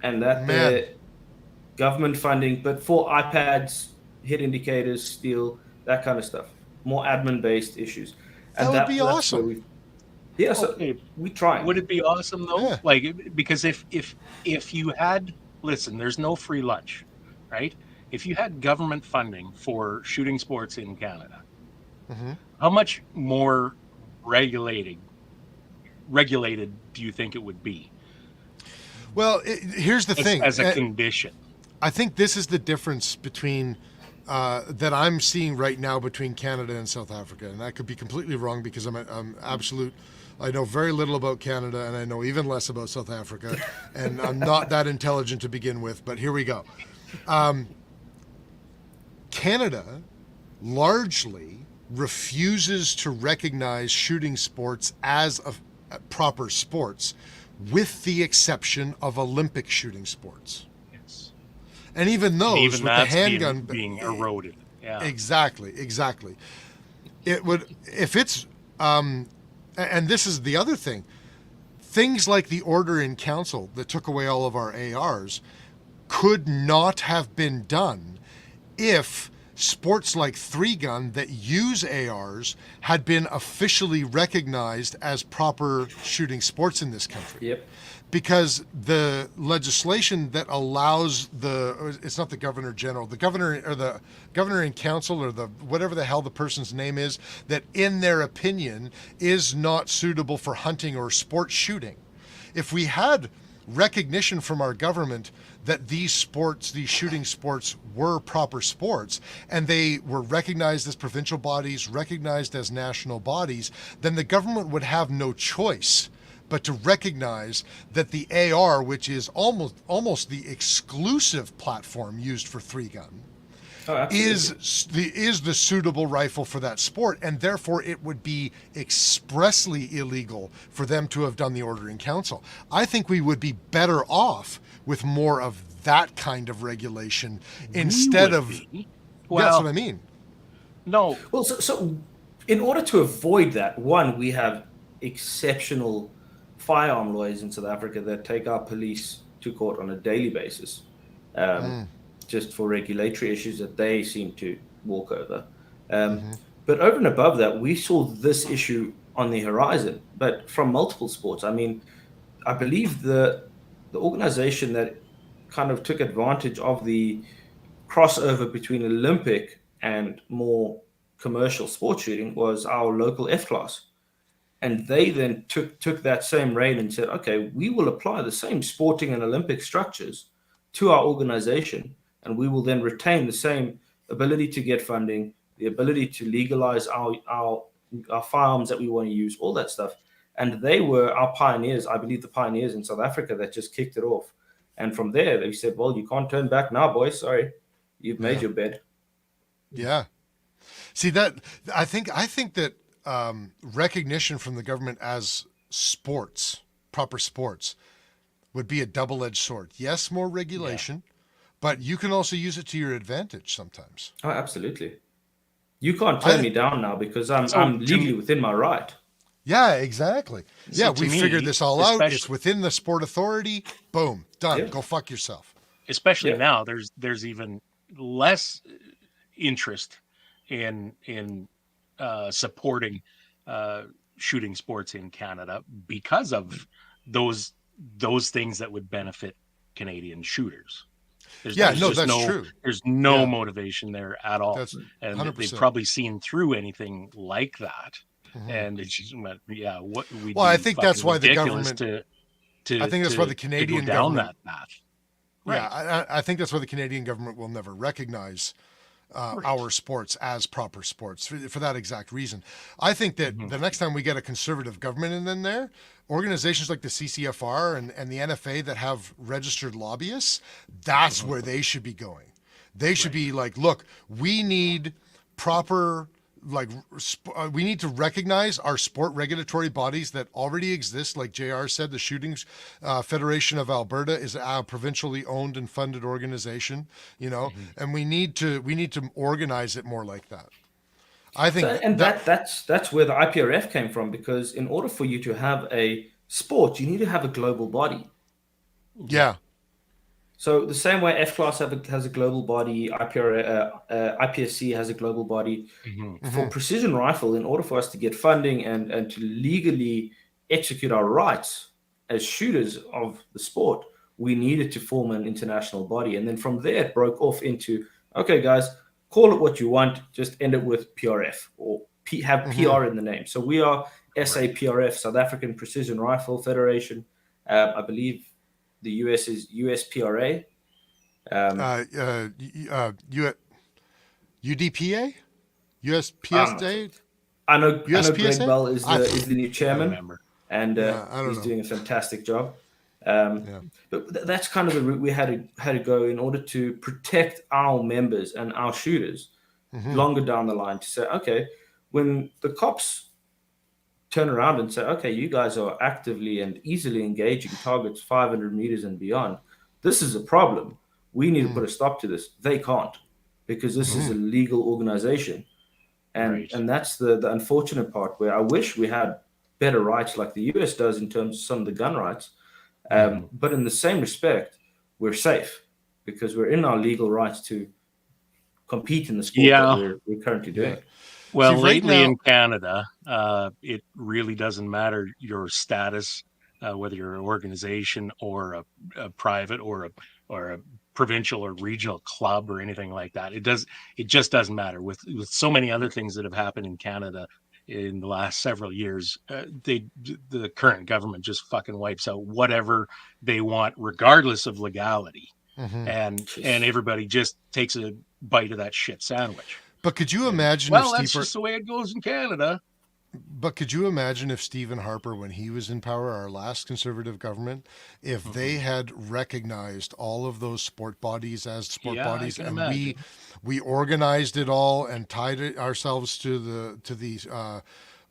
and that government funding, but for iPads, hit indicators, steel, that kind of stuff, more admin-based issues. And That would be awesome. So we try. Would it be awesome though? Yeah. Like, because if you had listen, there's no free lunch, right? If you had government funding for shooting sports in Canada, how much more regulated do you think it would be? Well, here's the thing. As a condition. I think this is the difference between that I'm seeing right now between Canada and South Africa, and I could be completely wrong because I'm absolute. I know very little about Canada, and I know even less about South Africa, and I'm not that intelligent to begin with. But here we go. Canada largely refuses to recognize shooting sports as proper sports, with the exception of Olympic shooting sports. Yes. And even those with the handgun being eroded. Yeah. Exactly. It would, if it's and this is the other thing. Things like the order in council that took away all of our ARs could not have been done if sports like 3-gun that use ARs had been officially recognized as proper shooting sports in this country. Yep. Because the legislation that allows it's not the governor general, the governor or the governor in council or the whatever the hell the person's name is, that in their opinion is not suitable for hunting or sport shooting. If we had recognition from our government that these shooting sports were proper sports, and they were recognized as provincial bodies, recognized as national bodies, then the government would have no choice but to recognize that the AR, which is almost the exclusive platform used for 3-gun, is the suitable rifle for that sport, and therefore it would be expressly illegal for them to have done the order in council. I think we would be better off with more of that kind of regulation instead of. Well, that's what I mean. No. Well, so in order to avoid that, one, we have exceptional firearm lawyers in South Africa that take our police to court on a daily basis. Just for regulatory issues that they seem to walk over. But over and above that, we saw this issue on the horizon, but from multiple sports. I mean, I believe the organization that kind of took advantage of the crossover between Olympic and more commercial sports shooting was our local F-class. And they then took that same reign and said, okay, we will apply the same sporting and Olympic structures to our organization, and we will then retain the same ability to get funding, the ability to legalize our firearms that we want to use, all that stuff. And they were our pioneers, I believe the pioneers in South Africa that just kicked it off. And from there, they said, well, you can't turn back now, boys. Sorry, you've made your bed. Yeah. See, that I think that recognition from the government as sports, proper sports, would be a double-edged sword. Yes, more regulation, but you can also use it to your advantage sometimes. Oh, absolutely. You can't turn me down now because I'm legally within my right. Yeah, exactly. So yeah, we figured this all out. It's within the sport authority. Boom, done. Yeah. Go fuck yourself. Especially now, there's even less interest in supporting shooting sports in Canada because of those things that would benefit Canadian shooters. That's true. There's no motivation there at all. That's and 100%. They've probably seen through anything like that. And it's just, what we. Well, I think that's why the government. I think that's why the Canadian government. That path. Right. Yeah, I think that's why the Canadian government will never recognize our sports as proper sports for that exact reason. I think that the next time we get a conservative government in there, organizations like the CCFR and the NFA that have registered lobbyists, that's where they should be going. They should be like, look, we need proper. We need to recognize our sport regulatory bodies that already exist. Like JR said, the Shooting Federation of Alberta is a provincially owned and funded organization, and we need to organize it more like that. I think, that's where the IPRF came from, because in order for you to have a sport, you need to have a global body. Yeah. So the same way F-Class has a global body, IPSC has a global body. For precision rifle, in order for us to get funding and to legally execute our rights as shooters of the sport, we needed to form an international body. And then from there, it broke off into, okay, guys, call it what you want, just end it with PRF or have PR in the name. So we are SAPRF, South African Precision Rifle Federation. I believe the US is USPRA. UDPA? USPSA? I know Greg USPSA? Bell is the new chairman, and he's doing a fantastic job. But that's kind of the route we had to go in order to protect our members and our shooters longer down the line, to say, okay, when the cops turn around and say, okay, you guys are actively and easily engaging targets 500 meters and beyond, this is a problem. We need to put a stop to this. They can't, because this is a legal organization. And that's the unfortunate part, where I wish we had better rights like the US does in terms of some of the gun rights. But in the same respect, we're safe because we're in our legal rights to compete in the sport that we're currently doing. Well, lately in Canada, it really doesn't matter your status, whether you're an organization or a private or a provincial or regional club or anything like that. It just doesn't matter. With so many other things that have happened in Canada in the last several years, the current government just fucking wipes out whatever they want, regardless of legality, and everybody just takes a bite of that shit sandwich. But could you imagine? Well, that's just the way it goes in Canada. But could you imagine if Stephen Harper, when he was in power, our last Conservative government, if they had recognized all of those sport bodies as sport bodies, and we organized it all and tied it ourselves to the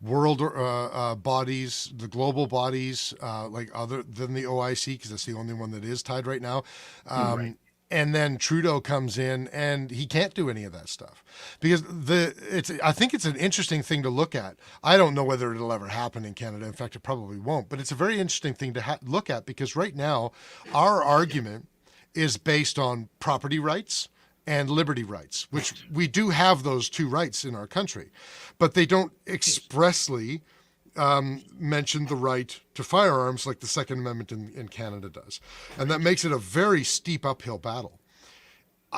world bodies, the global bodies, like other than the OIC, because that's the only one that is tied right now. And then Trudeau comes in and he can't do any of that stuff, because I think it's an interesting thing to look at. I don't know whether it'll ever happen in Canada. In fact, it probably won't, but it's a very interesting thing to look at, because right now our argument is based on property rights and liberty rights, which we do have those two rights in our country, but they don't expressly mentioned the right to firearms like the Second Amendment in Canada does. And that makes it a very steep uphill battle.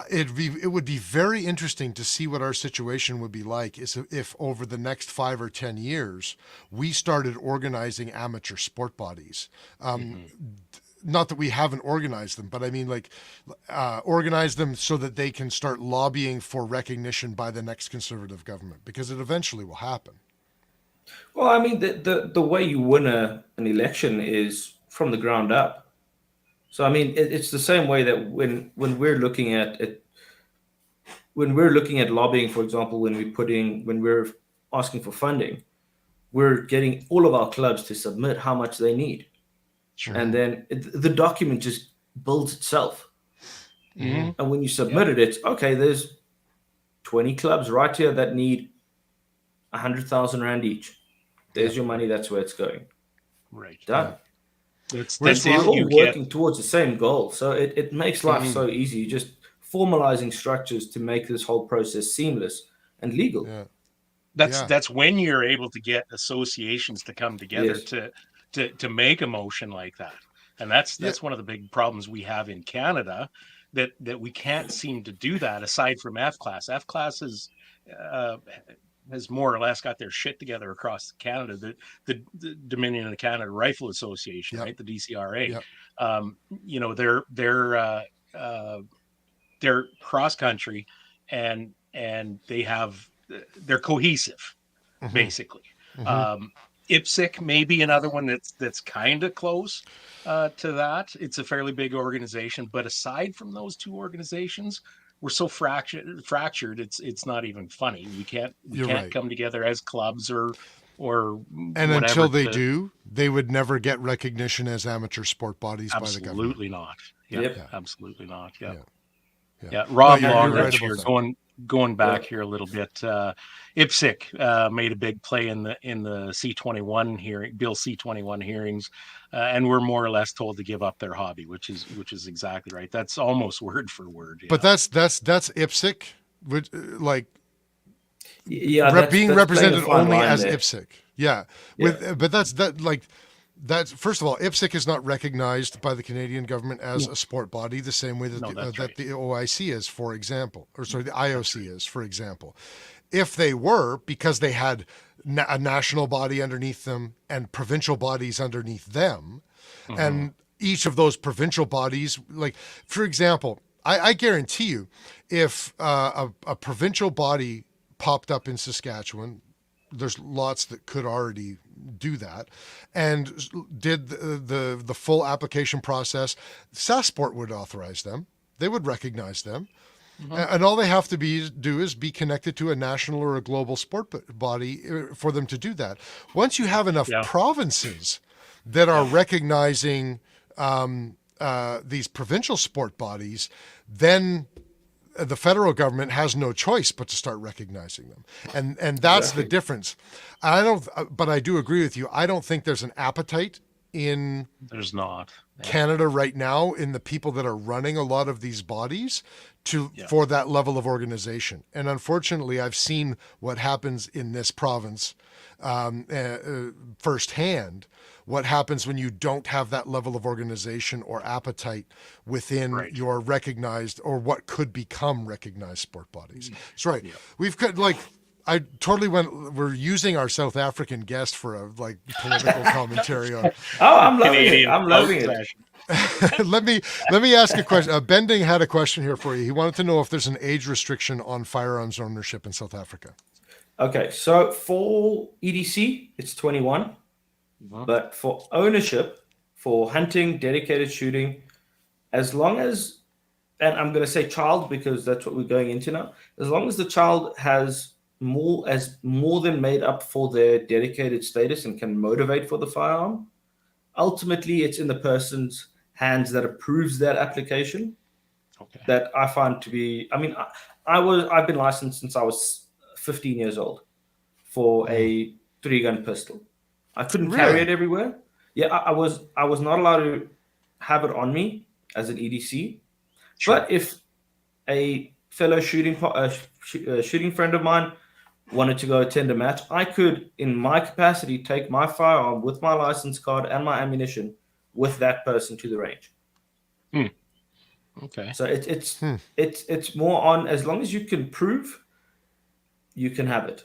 It would be very interesting to see what our situation would be like if over the next 5 or 10 years, we started organizing amateur sport bodies. Not that we haven't organized them, but I mean, like, organize them so that they can start lobbying for recognition by the next Conservative government, because it eventually will happen. Well, I mean, the way you win an election is from the ground up. So, I mean, it's the same way that when we're looking at it, when we're looking at lobbying, for example, when we're asking for funding, we're getting all of our clubs to submit how much they need. Sure. And then the document just builds itself. And when you submit it, it's, okay, there's 20 clubs right here that need 100,000 Rand each. There's your money. That's where it's going. Right. Done. That's we're all working towards the same goal. So it makes life so easy. You're just formalizing structures to make this whole process seamless and legal. That's when you're able to get associations to come together to make a motion like that. And that's one of the big problems we have in Canada, that we can't seem to do that aside from F-Class. F-Class has more or less got their shit together across Canada. The Dominion of Canada Rifle Association, right? The DCRA. You know, they're cross country, and they're cohesive, basically. IPSC may be another one that's kind of close to that. It's a fairly big organization, but aside from those two organizations, we're so fractured. It's not even funny. We can't come together as clubs or and until they do, they would never get recognition as amateur sport bodies by the government. Absolutely not. Absolutely not. Rob Longridge here, going back here a little bit. IPSC made a big play in the C21 hearing, Bill C21 hearings, and we're more or less told to give up their hobby, which is exactly right. That's almost word for word. But that's IPSC, which, like, that's represented only as there. IPSC. But that's like That's first of all, IPSC is not recognized by the Canadian government as a sport body the same way that the OIC is, for example, or sorry, the IOC is, for example. If they were, because they had a national body underneath them and provincial bodies underneath them, and each of those provincial bodies, like for example, I guarantee you, if a provincial body popped up in Saskatchewan, there's lots that could already do that, and did the full application process, SASPort would authorize them. They would recognize them. And all they have to do is be connected to a national or a global sport body for them to do that. Once you have enough provinces that are recognizing these provincial sport bodies, then the federal government has no choice but to start recognizing them. And that's the difference. But I do agree with you. I don't think there's an appetite in Canada right now in the people that are running a lot of these bodies for that level of organization. And unfortunately, I've seen what happens in this province firsthand. What happens when you don't have that level of organization or appetite within your recognized or what could become recognized sport bodies. That's right. We've got I totally we're using our South African guest for a political commentary on. Oh, I'm loving it. I'm loving it. Let me ask a question. Bending had a question here for you. He wanted to know if there's an age restriction on firearms ownership in South Africa. Okay, so for EDC, it's 21. But for ownership, for hunting, dedicated shooting, as long as, and I'm going to say child because that's what we're going into now, as long as the child has more than made up for their dedicated status and can motivate for the firearm, ultimately it's in the person's hands that approves that application. That I find to be, I mean, I've been licensed since I was 15 years old for a 3-gun pistol. I couldn't carry it everywhere. Yeah, I was not allowed to have it on me as an EDC. Sure. But if a fellow shooting friend of mine wanted to go attend a match, I could, in my capacity, take my firearm with my license card and my ammunition with that person to the range. Okay. So it's more on, as long as you can prove, you can have it.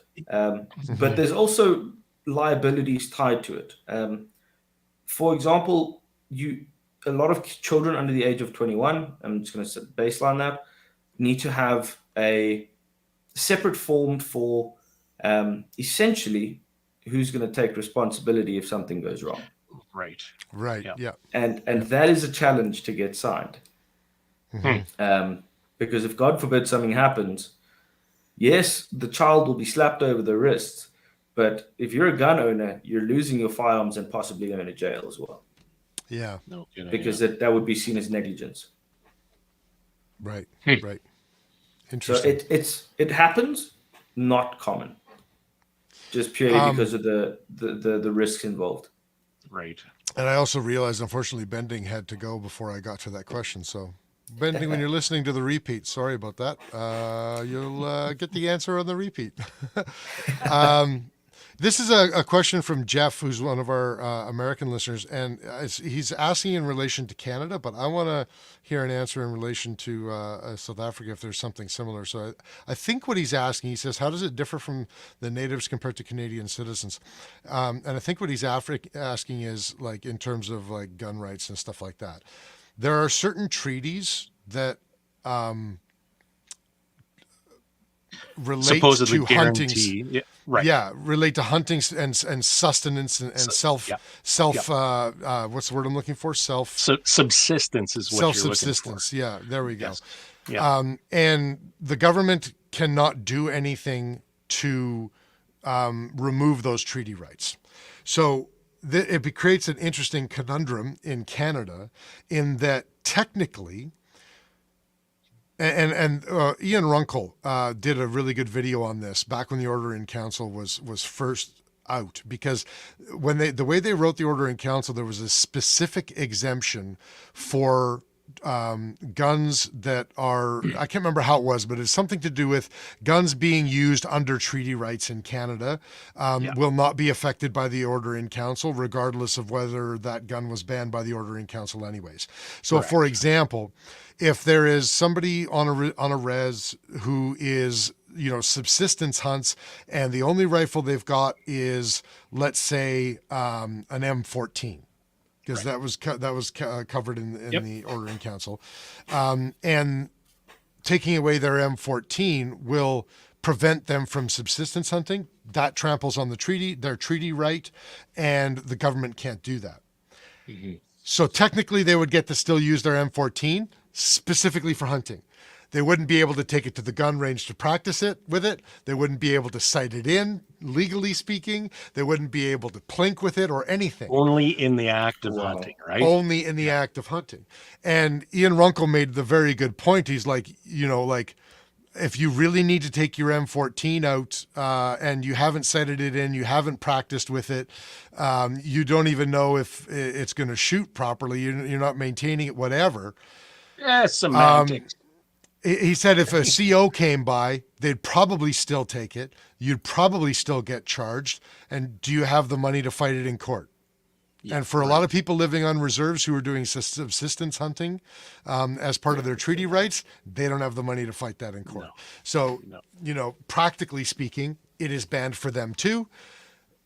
But there's also liabilities tied to it. For example, a lot of children under the age of 21, I'm just going to baseline that, need to have a separate form for essentially who's going to take responsibility if something goes wrong. Right. Yeah. And that is a challenge to get signed. Because if God forbid something happens, yes, the child will be slapped over the wrists. But if you're a gun owner, you're losing your firearms and possibly going to jail as well. Yeah. No kidding. Because that would be seen as negligence. Right. Right. Interesting. So it happens, not common. Just purely because of the risks involved. Right. And I also realized, unfortunately, Bending had to go before I got to that question. So, Bending, when you're listening to the repeat, sorry about that. You'll get the answer on the repeat. This is a question from Jeff, who's one of our American listeners, and he's asking in relation to Canada, but I want to hear an answer in relation to South Africa if there's something similar. So I think what he's asking, he says, how does it differ from the natives compared to Canadian citizens? And I think what he's asking is, like, in terms of like gun rights and stuff like that. There are certain treaties that relate supposedly to hunting. Yeah, right. Yeah, relate to hunting and sustenance and self. What's the word I'm looking for? Subsistence is what self-subsistence. You're looking for. Yeah, there we go. Yes. Yeah. And the government cannot do anything to remove those treaty rights. So it creates an interesting conundrum in Canada in that technically. And Ian Runkle did a really good video on this back when the Order in Council was first out, because when the way they wrote the Order in Council, there was a specific exemption for guns that are, I can't remember how it was, but it's something to do with guns being used under treaty rights in Canada will not be affected by the Ordering Council, regardless of whether that gun was banned by the Ordering Council anyways. So, for example, if there is somebody on a res who is, subsistence hunts, and the only rifle they've got is, let's say, an M14, because that was covered in the Ordering Council, and taking away their M14 will prevent them from subsistence hunting. That tramples on their treaty right, and the government can't do that. Mm-hmm. So technically, they would get to still use their M14 specifically for hunting. They wouldn't be able to take it to the gun range to practice it with it. They wouldn't be able to sight it in, legally speaking. They wouldn't be able to plink with it or anything. Only in the act of hunting, right? Only in the act of hunting. And Ian Runkle made the very good point. He's like, if you really need to take your M14 out and you haven't sighted it in, you haven't practiced with it, you don't even know if it's going to shoot properly, you're not maintaining it, whatever. Yeah, semantics. He said if a CO came by, they'd probably still take it. You'd probably still get charged. And do you have the money to fight it in court? And for a lot of people living on reserves who are doing subsistence hunting as part of their treaty rights, they don't have the money to fight that in court. No. So, practically speaking, it is banned for them too.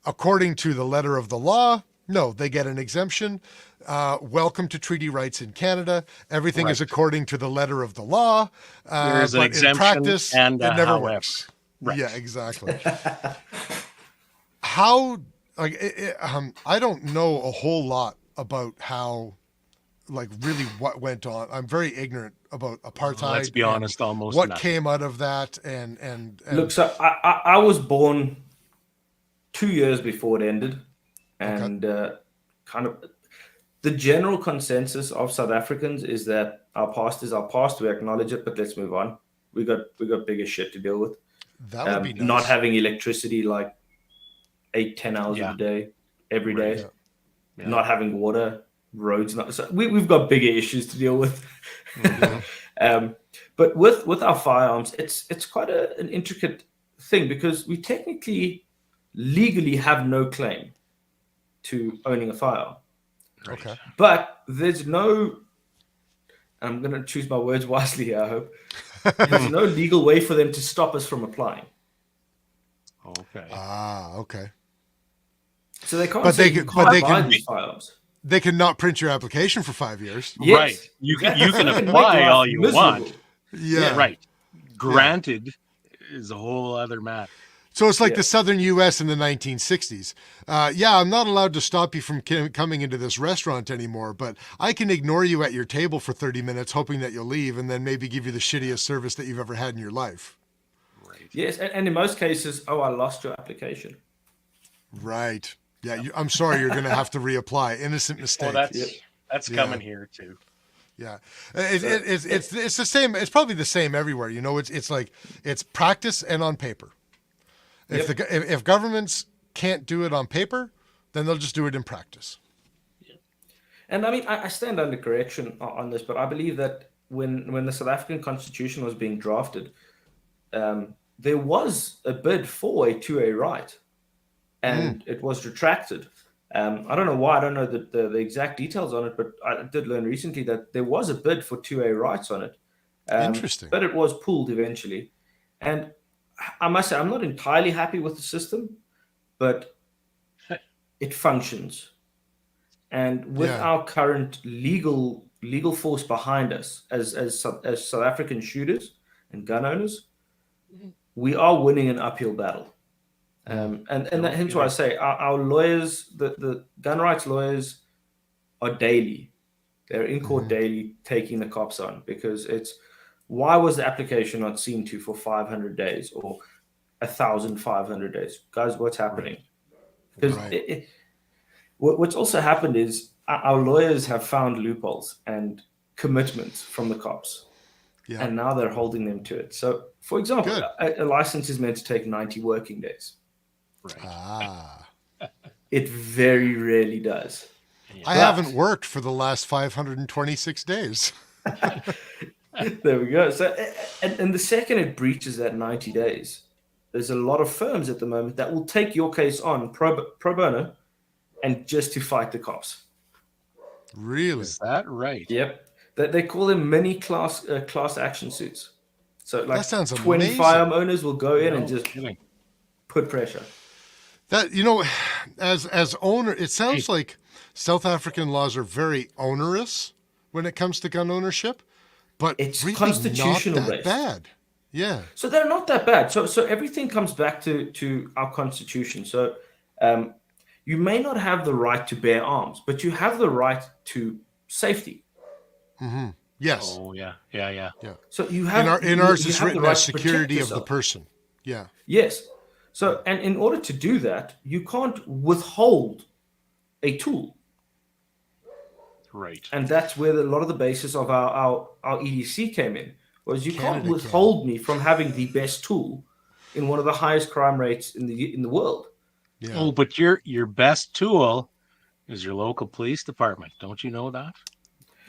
According to the letter of the law, no, they get an exemption. Welcome to treaty rights in Canada. Everything is according to the letter of the law. There is an exemption, in practice, and it never works. Right. Yeah, exactly. How... I don't know a whole lot about how, really what went on. I'm very ignorant about apartheid. Let's be honest, almost what nothing. came out of that. And look, so I was born 2 years before it ended, and kind of the general consensus of South Africans is that our past is our past. We acknowledge it, but let's move on. We got bigger shit to deal with. That would be nice. Not having electricity 8-10 hours of the day, every day, not having water, roads. So we've got bigger issues to deal with. Mm-hmm. But with our firearms, it's quite an intricate thing because we technically, legally have no claim to owning a firearm. Okay. But there's no, I'm going to choose my words wisely here, I hope. There's no legal way for them to stop us from applying. Okay. Okay. So they can't. These firearms. They can not print your application for 5 years. Yes. Right. You can apply all you want. Yeah. Right. Granted is a whole other matter. So it's like the southern U.S. in the 1960s. I'm not allowed to stop you from coming into this restaurant anymore, but I can ignore you at your table for 30 minutes, hoping that you'll leave, and then maybe give you the shittiest service that you've ever had in your life. Right. Yes, and in most cases, I lost your application. Right. Yeah, I'm sorry, you're going to have to reapply. Innocent mistake. Well, that's coming here too. Yeah, it's the same. It's probably the same everywhere. It's like it's practice and on paper. If governments can't do it on paper, then they'll just do it in practice. Yeah. And I mean, I stand under correction on this, but I believe that when the South African Constitution was being drafted, there was a bid for a 2A right. And it was retracted. I don't know why. I don't know the exact details on it, but I did learn recently that there was a bid for 2A rights on it. Interesting. But it was pulled eventually. And I must say, I'm not entirely happy with the system, but it functions. And with our current legal force behind us as South African shooters and gun owners, we are winning an uphill battle. And hence why I say our lawyers, the gun rights lawyers, are daily. They're in court daily, taking the cops on because it's why was the application not seen to for 500 days or 1,500 days, guys? What's happening? Because what's also happened is our lawyers have found loopholes and commitments from the cops, and now they're holding them to it. So, for example, a license is meant to take 90 working days. Right. It very rarely does. I haven't worked for the last 526 days. There we go. So, and the second it breaches that 90 days, there's a lot of firms at the moment that will take your case on pro bono and just to fight the cops. Really? Is that right? Yep. They call them mini class action suits. So like That sounds 20 amazing. firearm owners will go in No and just kidding. put pressure. That, as owner, it sounds like South African laws are very onerous when it comes to gun ownership, but It's really constitutional not that based. bad. Yeah. So they're not that bad. So everything comes back to our constitution. So you may not have the right to bear arms, but you have the right to safety. Mm-hmm. Yes. Oh yeah. Yeah. So you have In ours, you it's have the written right as to protect security of the yourself. person. Yeah. Yes. So, and in order to do that, you can't withhold a tool. Right. And that's where a lot of the basis of our EDC came in, was you Canada can't withhold me from having the best tool in one of the highest crime rates in the world. Yeah. Oh, but your best tool is your local police department. Don't you know that?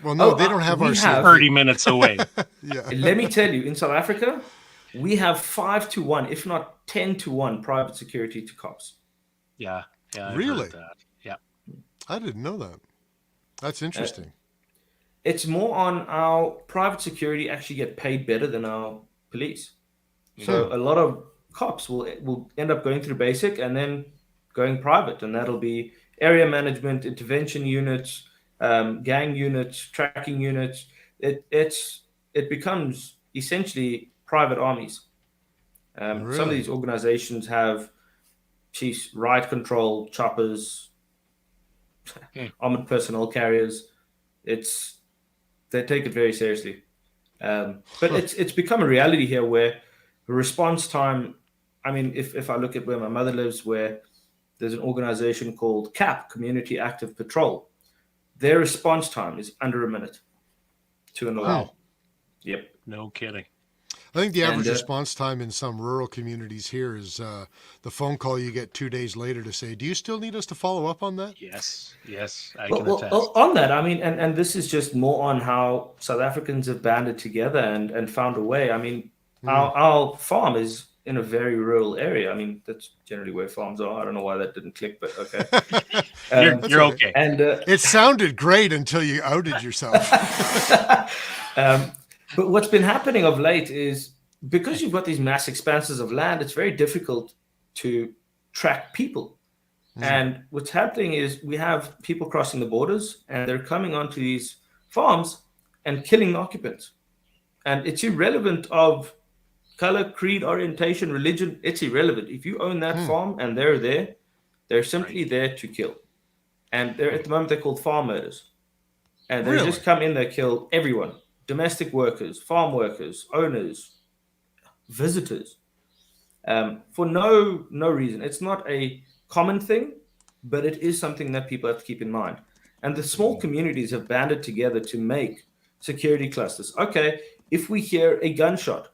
Well, no, Oh, they don't have we our have- 30 minutes away. Yeah. And let me tell you, in South Africa, we have 5-1, if not 10-1, private security to cops. Yeah. Yeah. I've Really? heard that. Yeah. I didn't know that. That's interesting. It's more on our private security actually get paid better than our police. So a lot of cops will end up going through basic and then going private, and that'll be area management, intervention units, gang units, tracking units. It becomes essentially private armies. Some of Really? these organizations have chiefs, riot control, choppers, armored personnel carriers. They take it very seriously. But it's become a reality here where response time. I mean, if I look at where my mother lives, where there's an organization called CAP, Community Active Patrol, their response time is under a minute to an alarm. Wow. Yep. No kidding. I think the average And, response time in some rural communities here is the phone call you get 2 days later to say, "Do you still need us to follow up on that?" Yes. Yes. I Well, can well, attest. on that, I mean, and this is just more on how South Africans have banded together and found a way. I mean, our farm is in a very rural area. I mean, that's generally where farms are. I don't know why that didn't click, but okay. You're okay. And It sounded great until you outed yourself. but what's been happening of late is because you've got these mass expanses of land, it's very difficult to track people. And what's happening is we have people crossing the borders and they're coming onto these farms and killing the occupants. And it's irrelevant of color, creed, orientation, religion. It's irrelevant. If you own that farm and they're there, they're simply there to kill. And they're at the moment they're called farm murders. And they Really? just come in, they kill everyone. Domestic workers, farm workers, owners, visitors. For no reason. It's not a common thing, but it is something that people have to keep in mind. And the small communities have banded together to make security clusters. Okay, if we hear a gunshot,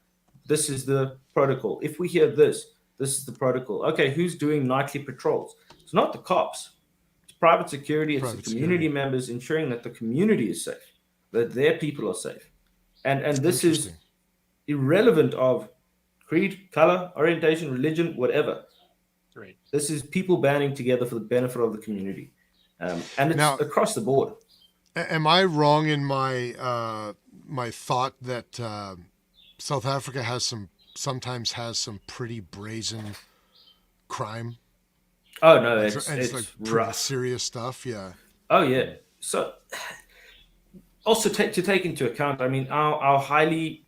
this is the protocol. If we hear this is the protocol. Okay, who's doing nightly patrols? It's not the cops. It's private security. It's Private the community security. members ensuring that the community is safe, that their people are safe. And this is Interesting. irrelevant of creed, color, orientation, religion, whatever. Right. This is people banding together for the benefit of the community, and it's Now- across the board. Am I wrong in my my thought that South Africa sometimes has some pretty brazen crime? Oh no, And it's it's like pretty rough. serious stuff. Yeah. Oh yeah. So also to take into account, I mean, our highly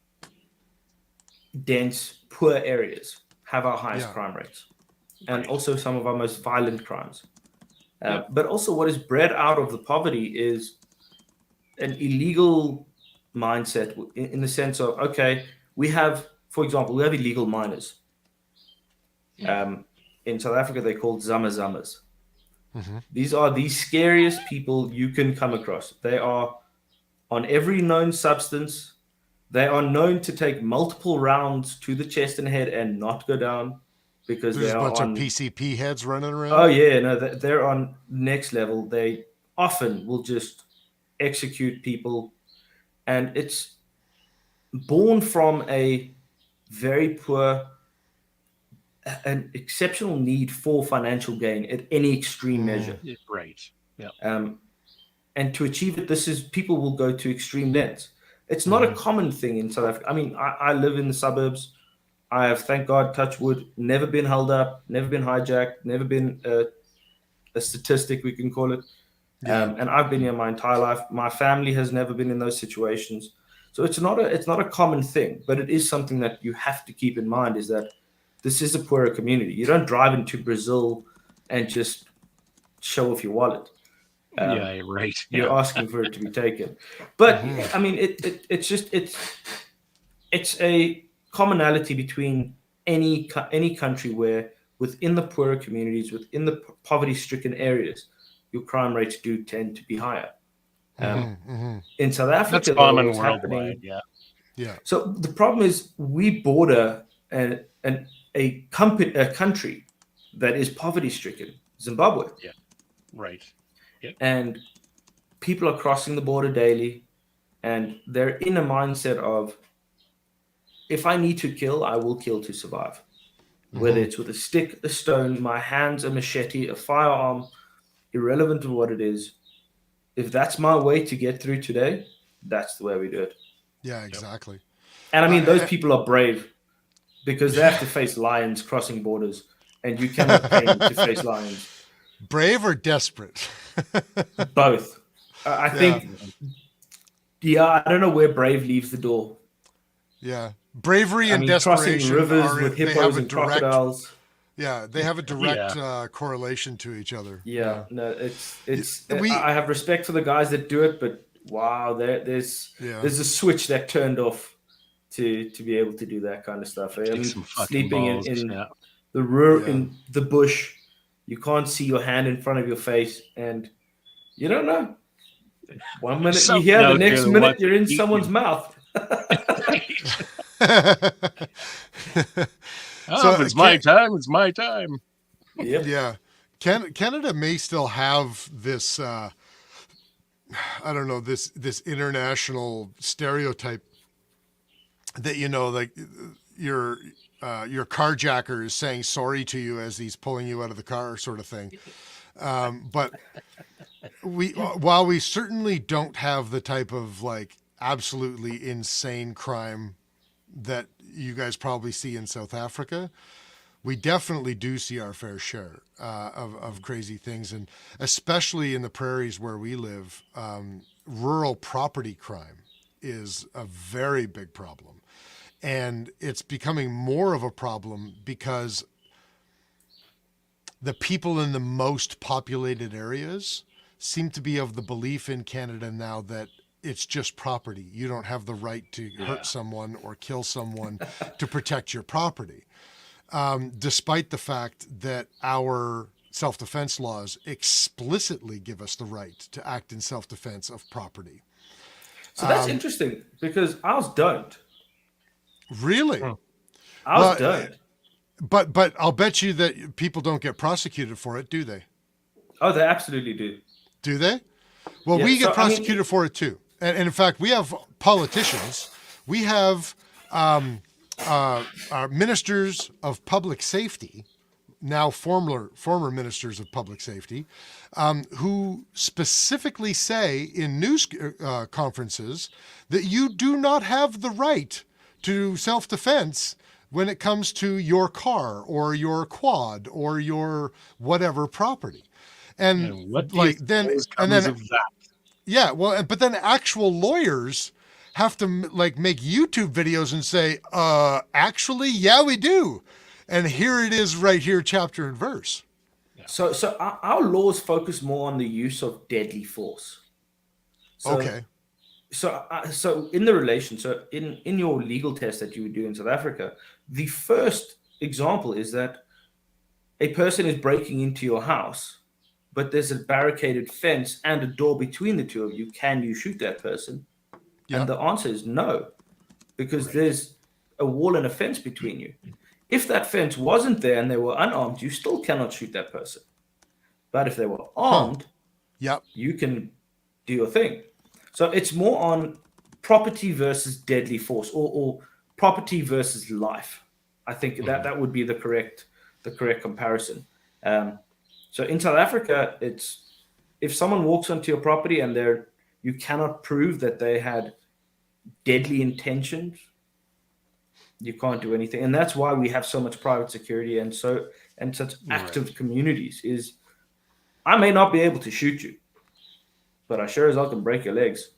dense, poor areas have our highest Yeah. crime rates, and also some of our most violent crimes. But also, what is bred out of the poverty is an illegal mindset in the sense of, okay, we have, for example, we have illegal miners. In South Africa, they're called zamazamas. These are the scariest people you can come across. They are on every known substance. They are known to take multiple rounds to the chest and head and not go down because There's they a are bunch on. of PCP heads running around. Oh yeah, no, they're on next level. They often will just execute people, and it's born from a very poor, an exceptional need for financial gain at any extreme measure. Right. Yeah. And to achieve it, people will go to extreme lengths. It's not a common thing in South Africa. I mean, I live in the suburbs. I have, thank God, touch wood, never been held up, never been hijacked, never been a statistic, we can call it. And I've been here my entire life. My family has never been in those situations. So it's not a common thing, but it is something that you have to keep in mind, is that this is a poorer community. You don't drive into Brazil and just show off your wallet. Right. You're asking for it to be taken. But I mean, it's a commonality between any country where within the poorer communities, within the poverty-stricken areas, your crime rates do tend to be higher. In South Africa, that's common what's worldwide. happening. Yeah. So the problem is we border a country that is poverty-stricken, Zimbabwe. Yeah. Right. Yep. And people are crossing the border daily, and they're in a mindset of, if I need to kill, I will kill to survive. Whether it's with a stick, a stone, my hands, a machete, a firearm, irrelevant of what it is. If that's my way to get through today, that's the way we do it. Yeah, exactly. And I mean, those people are brave because they have to face lions crossing borders, and you cannot pay them to face lions. Brave or desperate? Both. I think, I don't know where brave leaves the door. Yeah. Bravery and desperation crossing rivers with hippos and crocodiles. Yeah, they have a direct correlation to each other. Yeah, no, it's. I have respect for the guys that do it, but wow, there's a switch that turned off to be able to do that kind of stuff. I mean, sleeping in in the bush, you can't see your hand in front of your face, and you don't know. 1 minute you hear, the next minute you're in someone's mouth. If it's my time, it's my time. Yep. Yeah. Canada may still have this, I don't know, this international stereotype that, like your carjacker is saying sorry to you as he's pulling you out of the car, sort of thing. But while we certainly don't have the type of absolutely insane crime that you guys probably see in South Africa, we definitely do see our fair share of crazy things, and especially in the prairies where we live, rural property crime is a very big problem, and it's becoming more of a problem because the people in the most populated areas seem to be of the belief in Canada now that it's just property. You don't have the right to hurt someone or kill someone to protect your property. Despite the fact that our self-defense laws explicitly give us the right to act in self-defense of property. So that's interesting because ours don't. Really? Ours don't. But I'll bet you that people don't get prosecuted for it, do they? Oh, they absolutely do. Do they? Well, we get prosecuted for it too. And in fact, we have politicians. We have our ministers of public safety, now former ministers of public safety, who specifically say in news conferences that you do not have the right to self-defense when it comes to your car or your quad or your whatever property. And what then but then actual lawyers have to make YouTube videos and say, actually, yeah, we do. And here it is right here, chapter and verse. Yeah. So our laws focus more on the use of deadly force. Okay. So in the relation, in your legal test that you would do in South Africa, the first example is that a person is breaking into your house, but there's a barricaded fence and a door between the two of you. Can you shoot that person? Yeah. And the answer is no, because there's a wall and a fence between you. If that fence wasn't there and they were unarmed, you still cannot shoot that person. But if they were armed, you can do your thing. So it's more on property versus deadly force, or property versus life. I think that would be the correct comparison. So in South Africa, it's if someone walks onto your property and you cannot prove that they had deadly intentions, you can't do anything. And that's why we have so much private security and such active communities. Is I may not be able to shoot you, but I sure as hell can break your legs.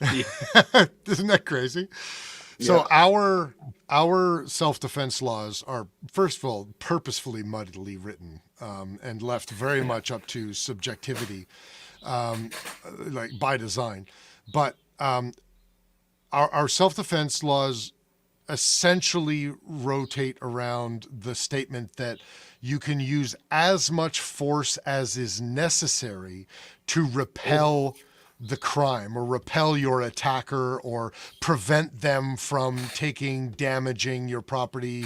Isn't that crazy? So our self-defense laws are, first of all, purposefully muddily written and left very much up to subjectivity, like by design. But our self-defense laws essentially rotate around the statement that you can use as much force as is necessary to repel the crime or repel your attacker or prevent them from damaging your property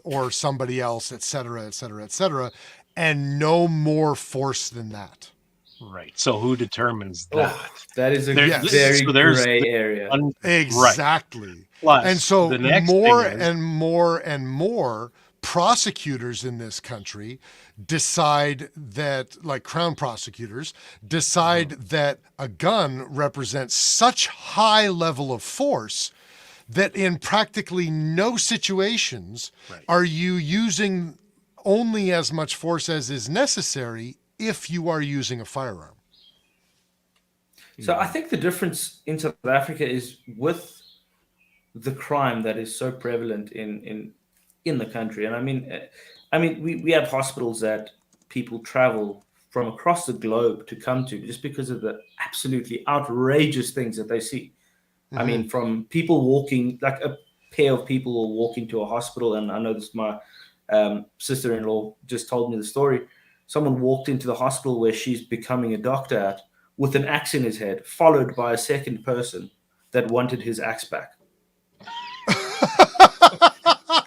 or somebody else, et cetera, et cetera, et cetera, and no more force than that. Right. So who determines that? Oh, that is a very gray area. Exactly. Right. Plus, and so more and more prosecutors in this country decide that, like Crown prosecutors, decide that a gun represents such high level of force that in practically no situations are you using only as much force as is necessary if you are using a firearm. So I think the difference in South Africa is with the crime that is so prevalent in the country. And I mean, we have hospitals that people travel from across the globe to come to just because of the absolutely outrageous things that they see. I mean, from people walking, like a pair of people will walk into a hospital, and I know this, my sister-in-law just told me the story. Someone walked into the hospital where she's becoming a doctor at with an axe in his head, followed by a second person that wanted his axe back.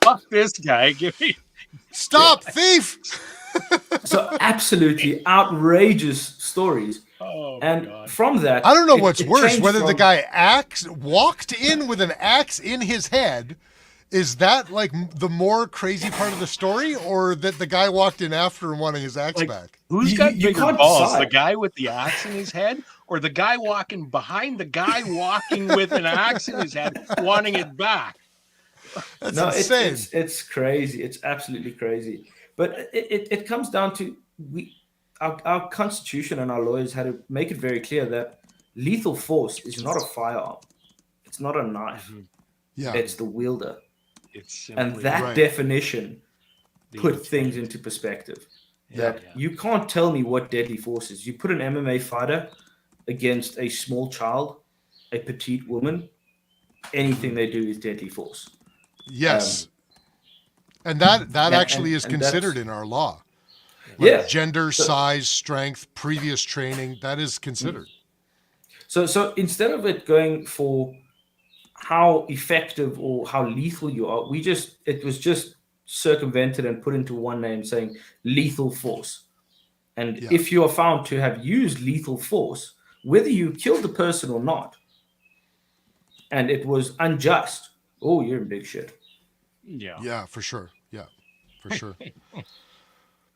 Fuck this guy. Give me. Stop, thief! So absolutely outrageous stories. Oh, and God. From that, I don't know what's worse, whether the guy walked in with an axe in his head. Is that like the more crazy part of the story, or that the guy walked in after and wanting his axe back? Who's got bigger balls, the guy with the axe in his head, or the guy walking behind the guy walking with an axe in his head, wanting it back? That's insane. It's crazy. It's absolutely crazy. But it comes down to our Constitution and our lawyers had to make it very clear that lethal force is not a firearm. It's not a knife. Yeah, it's the wielder. It's and that definition put things into perspective. That you can't tell me what deadly force is. You put an MMA fighter against a small child, a petite woman, anything they do is deadly force. Yes. And that actually is considered in our law. Yeah. Gender, size, strength, previous training, that is considered. So instead of it going for how effective or how lethal you are, it was just circumvented and put into one name saying lethal force. And if you are found to have used lethal force, whether you killed the person or not, and it was unjust, oh, you're in big shit. Yeah, for sure. Yeah, for sure.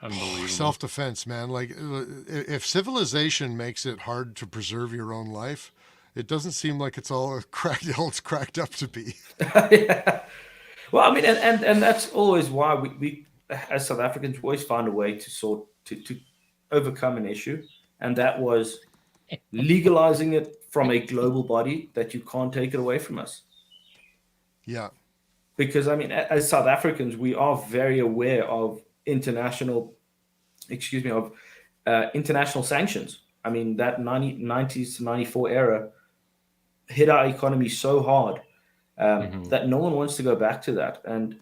Unbelievable. Self-defense, man. Like, if civilization makes it hard to preserve your own life, it doesn't seem like it's all it's cracked up to be. Yeah. Well, I mean, and that's always why we as South Africans always find a way to overcome an issue, and that was legalizing it from a global body that you can't take it away from us. Yeah. Because I mean, as South Africans, we are very aware of international sanctions. I mean, that 90s to 94 era hit our economy so hard that no one wants to go back to that. And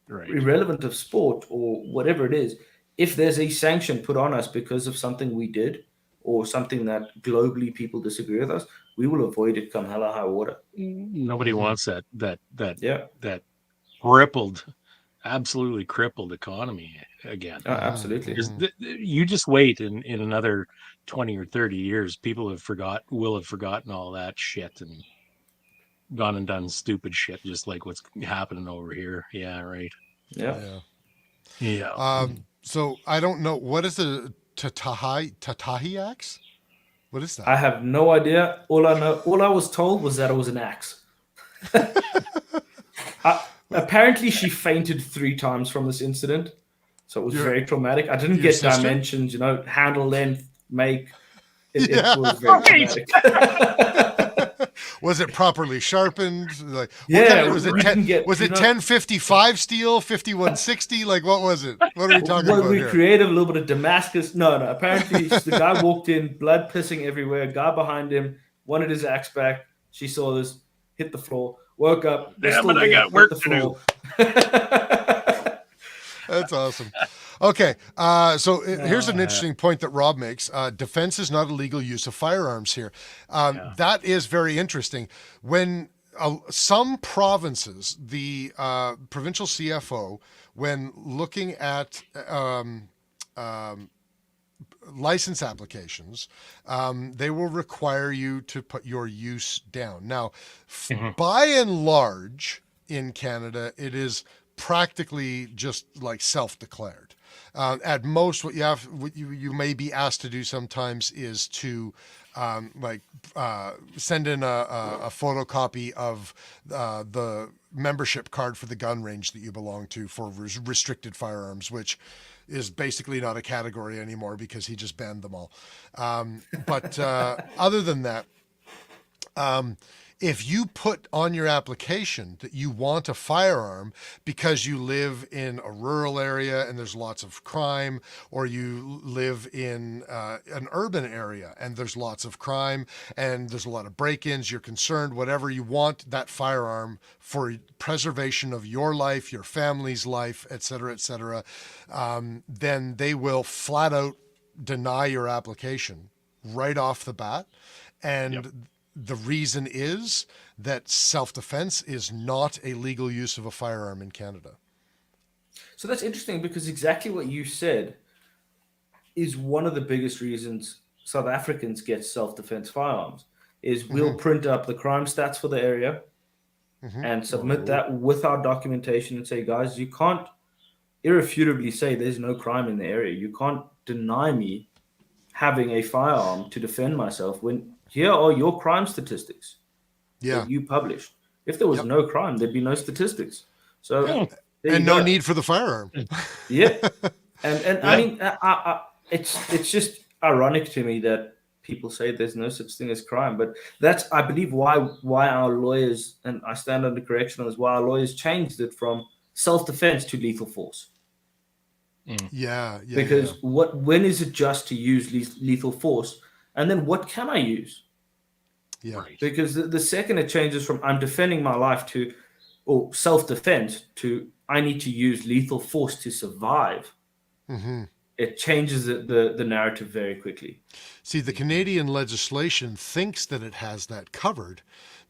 irrelevant of sport or whatever it is, if there's a sanction put on us because of something we did or something that globally people disagree with us, we will avoid it come hell or high water. Nobody wants that absolutely crippled economy again. Absolutely. You just wait in another 20 or 30 years, people will have forgotten all that shit, and gone and done stupid shit, just like what's happening over here. Yeah, right. Yeah. Yeah. So I don't know, what is a Tatahi axe? What is that? I have no idea. All I was told was that it was an axe. Apparently, she fainted 3 times from this incident, so it was very traumatic. I didn't get sister? dimensions, handle, length, make. It Yeah. was very traumatic. Was it properly sharpened? Like, Yeah, was it? we didn't Was it 1055 steel, 5160? Like, what was it? What are we talking Well, about we here? creative, a little bit of Damascus. No. Apparently, the guy walked in, blood pissing everywhere. Guy behind him wanted his axe back. She saw this, hit the floor, woke up. Damn it, I got work to do. That's awesome. Okay, so here's an interesting point that Rob makes. Defense is not a legal use of firearms here. That is very interesting. When some provinces, the provincial CFO, when looking at license applications, they will require you to put your use down. Now, by and large, in Canada, it is practically just like self-declared. At most, what you may be asked to do sometimes is to send in a photocopy of the membership card for the gun range that you belong to for restricted firearms, which is basically not a category anymore because he just banned them all. But other than that, if you put on your application that you want a firearm because you live in a rural area and there's lots of crime, or you live in an urban area and there's lots of crime and there's a lot of break-ins, you're concerned, whatever, you want that firearm for preservation of your life, your family's life, et cetera, then they will flat out deny your application right off the bat. And the reason is that self-defense is not a legal use of a firearm in Canada. So that's interesting, because exactly what you said is one of the biggest reasons South Africans get self-defense firearms is we'll print up the crime stats for the area and submit that with our documentation and say, guys, you can't irrefutably say there's no crime in the area. You can't deny me having a firearm to defend myself when here are your crime statistics that you published. If there was no crime, there'd be no statistics. So and no need for the firearm. And I mean, it's just ironic to me that people say there's no such thing as crime, but that's, I believe, why our lawyers, and I stand under correction on this, why our lawyers changed it from self-defense to lethal force. Because when is it just to use lethal force? And then what can I use? Because the second it changes from I'm defending my life to, or self-defense, to I need to use lethal force to survive, it changes the narrative very quickly. See, the Canadian legislation thinks that it has that covered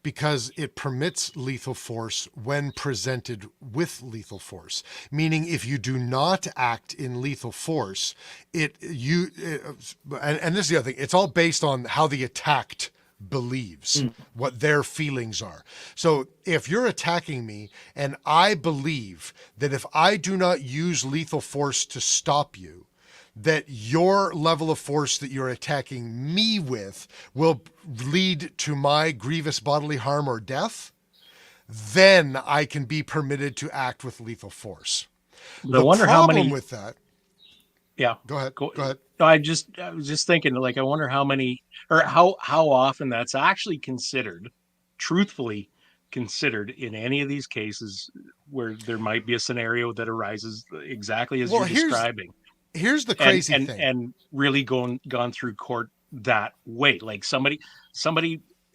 because it permits lethal force when presented with lethal force. Meaning, if you do not act in lethal force, and this is the other thing, it's all based on how the attacked believes, what their feelings are. So if you're attacking me and I believe that if I do not use lethal force to stop you, that your level of force that you're attacking me with will lead to my grievous bodily harm or death, then I can be permitted to act with lethal force. I wonder how many with that. Yeah. Go ahead. I was just thinking, like, I wonder how many, or how often that's actually considered, truthfully considered in any of these cases where there might be a scenario that arises exactly as you're describing. Here's the crazy thing. And really gone through court that way. Like somebody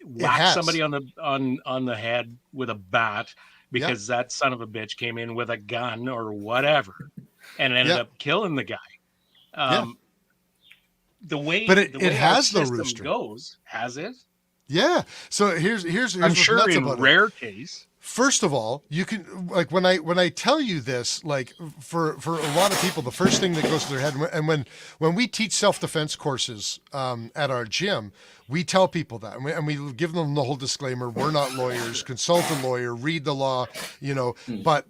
whacked somebody on the head with a bat because that son of a bitch came in with a gun or whatever and ended up killing the guy. The way but it the way has our the system rooster goes, has it? Yeah. So here's I'm what's sure nuts in about it. rare case. First of all, you can, like, when I tell you this, like, for a lot of people, the first thing that goes to their head, and when we teach self-defense courses at our gym, we tell people that, and we give them the whole disclaimer: we're not lawyers. Consult a lawyer, read the law, but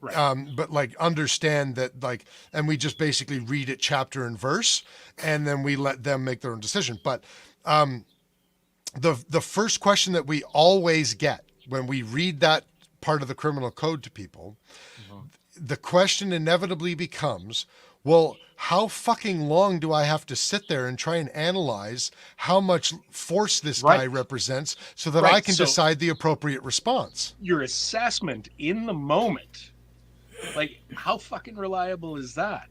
like, understand that, like, and we just basically read it chapter and verse, and then we let them make their own decision. But the first question that we always get when we read that part of the criminal code to people, the question inevitably becomes, well, how fucking long do I have to sit there and try and analyze how much force this guy represents so that I can decide the appropriate response? Your assessment in the moment, like, how fucking reliable is that?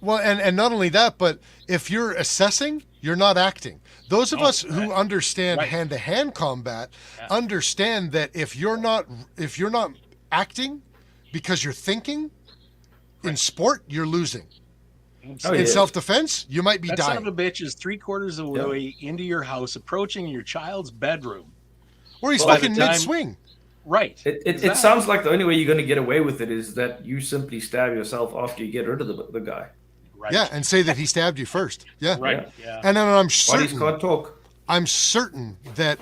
Well, and not only that, but if you're assessing, you're not acting. Those of us who understand hand-to-hand combat understand that if you're not acting because you're thinking, in sport, you're losing. In self-defense, you might be dying. That son of a bitch is 3/4 of the way into your house, approaching your child's bedroom. Or he's fucking mid-swing. Right. It sounds like the only way you're going to get away with it is that you simply stab yourself after you get rid of the guy. Right. Yeah, and say that he stabbed you first. Yeah. Right. Yeah. And then I'm certain. Bodies can't talk. I'm certain that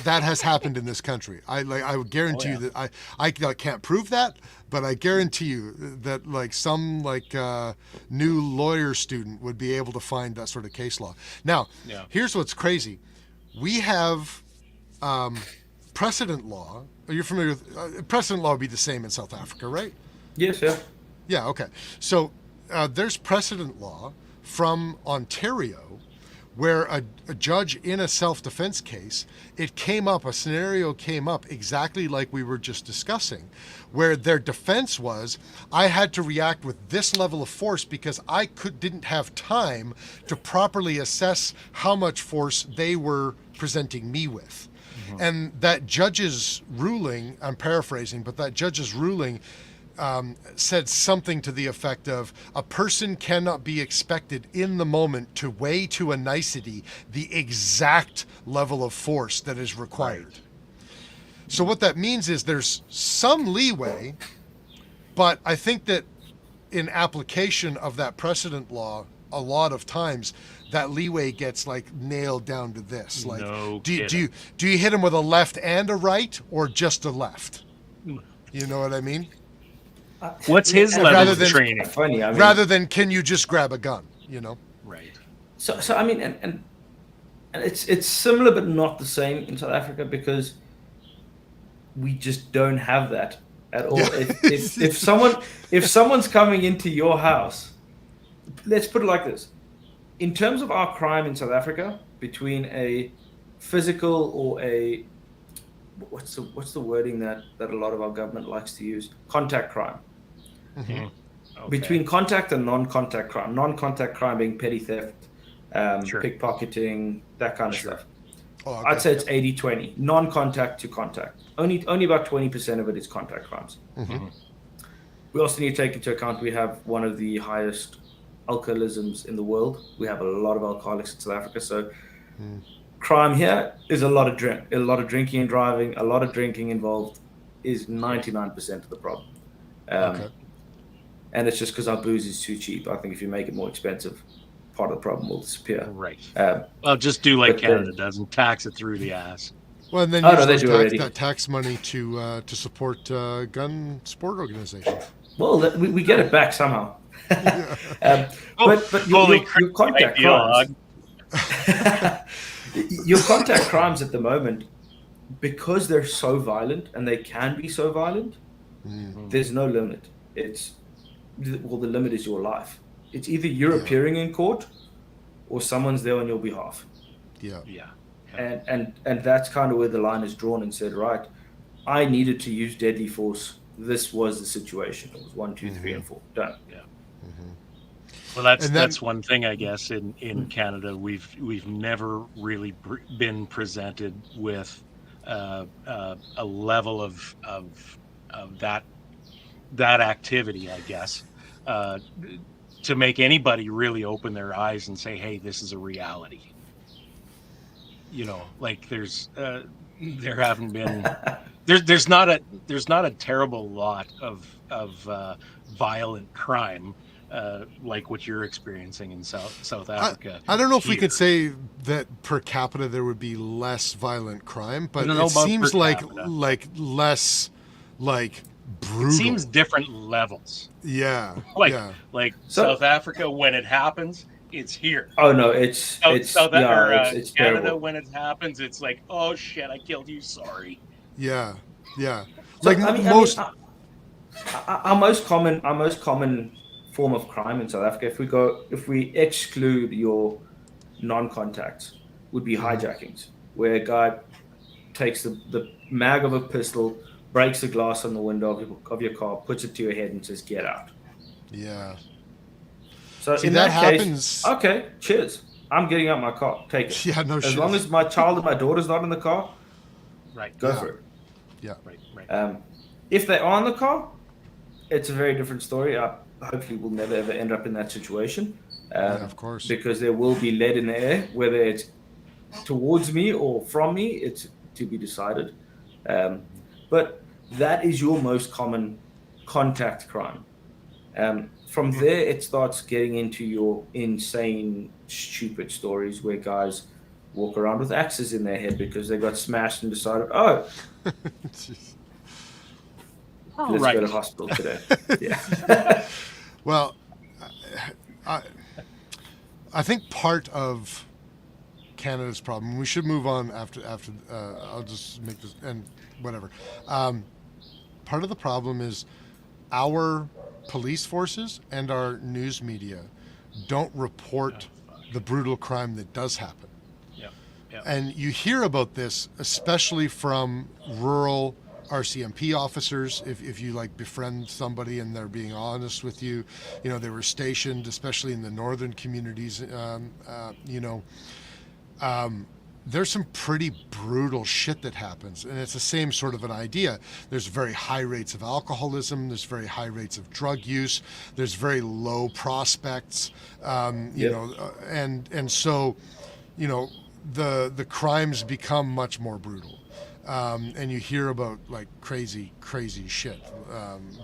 that has happened in this country. I would guarantee you that I can't prove that, but I guarantee you that, like, some new lawyer student would be able to find that sort of case law. Now, here's what's crazy: we have precedent law. Are you familiar with precedent law? Would be the same in South Africa, right? Yes, yeah. Yeah. Okay. So there's precedent law from Ontario, where a judge in a self-defense case, a scenario came up exactly like we were just discussing, where their defense was, I had to react with this level of force because I didn't have time to properly assess how much force they were presenting me with. Mm-hmm. And that judge's ruling, I'm paraphrasing, but that judge's ruling said something to the effect of, a person cannot be expected in the moment to weigh to a nicety the exact level of force that is required. Right. So what that means is there's some leeway, but I think that in application of that precedent law, a lot of times that leeway gets, like, nailed down to this. Like, do you hit him with a left and a right, or just a left? You know what I mean? What's his level of training? Funny, I mean, rather than, can you just grab a gun? Right. So I mean, and it's similar but not the same in South Africa, because we just don't have that at all. Yeah. If someone's coming into your house, let's put it like this: in terms of our crime in South Africa, between a physical or a what's the wording that a lot of our government likes to use? Contact crime. Mm-hmm. Okay. Between contact and non-contact crime. Non-contact crime being petty theft, pickpocketing, that kind of stuff. Oh, okay. I'd say it's 80-20. Non-contact to contact. Only about 20% of it is contact crimes. Mm-hmm. We also need to take into account we have one of the highest alcoholisms in the world. We have a lot of alcoholics in South Africa, so crime here is a lot of drinking and driving. A lot of drinking involved is 99% of the problem. And it's just because our booze is too cheap. I think if you make it more expensive, part of the problem will disappear. Right. Well, just do like Canada does and tax it through the ass. Well, and then use that tax money to support gun sport organizations. Well, we get it back somehow. But your contact crimes. Your contact crimes at the moment, because they're so violent, and they can be so violent, there's no limit. The limit is your life. It's either you're appearing in court, or someone's there on your behalf. Yeah. And that's kind of where the line is drawn, and said, right, I needed to use deadly force. This was the situation. It was 1, 2, 3, and 4. Done. Yeah. Well, that's one thing, I guess, in Canada, we've never really been presented with a level of that activity, I guess, to make anybody really open their eyes and say, hey, this is a reality. like there haven't been there's not a terrible lot of violent crime like what you're experiencing in South Africa. I don't know if we here. could say that per capita there would be less violent crime, but I don't know it about seems per like capita. less like brutal. It seems different levels. Yeah. Like yeah. like So- South Africa, when it happens, it's here. Oh no, it's South or, it's Canada, terrible. when it happens, it's like, oh shit, I killed you. Sorry. Yeah. Yeah. So, Like I mean, most. our most common form of crime in South Africa, if we exclude your non-contacts, would be hijackings, where a guy takes the mag of a pistol, breaks the glass on the window of your car, puts it to your head, and says, "Get out." Yeah. So See, in that that case, happens- okay, cheers. I'm getting out my car. Take it. Yeah. No As shit. long as my child and my daughter's not in the car, Right. go Yeah. for it. Yeah. Right. If they are in the car, it's a very different story. Hopefully, we'll never ever end up in that situation. Yeah, of course. Because there will be lead in the air, whether it's towards me or from me, it's to be decided. But that is your most common contact crime. From there, it starts getting into your insane, stupid stories where guys walk around with axes in their head because they got smashed and decided, oh, Jeez. let's right. go to hospital today. Yeah. Well, I think part of Canada's problem. We should move on after. I'll just make this and whatever. Part of the problem is our police forces and our news media don't report the brutal crime that does happen. Yeah. And you hear about this, especially from rural RCMP officers. If you like befriend somebody and they're being honest with you, they were stationed, especially in the northern communities. There's some pretty brutal shit that happens, and it's the same sort of an idea. There's very high rates of alcoholism. There's very high rates of drug use. There's very low prospects. And so, the crimes become much more brutal, and you hear about like crazy shit.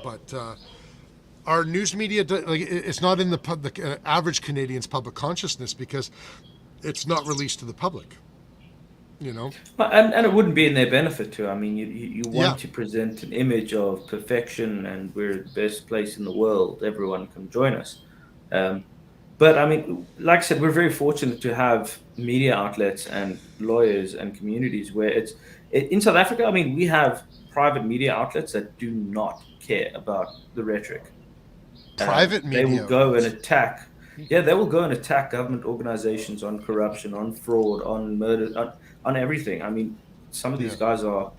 But our news media, it's not in the average Canadian's public consciousness because it's not released to the public. And it wouldn't be in their benefit too. I mean, you want Yeah. to present an image of perfection and we're the best place in the world. Everyone can join us. But I mean, like I said, we're very fortunate to have media outlets and lawyers and communities where in South Africa, I mean, we have private media outlets that do not care about the rhetoric. Private media. They will go and attack. Yeah, they will go and attack government organizations on corruption, on fraud, on murder, on everything. I mean, some of these guys are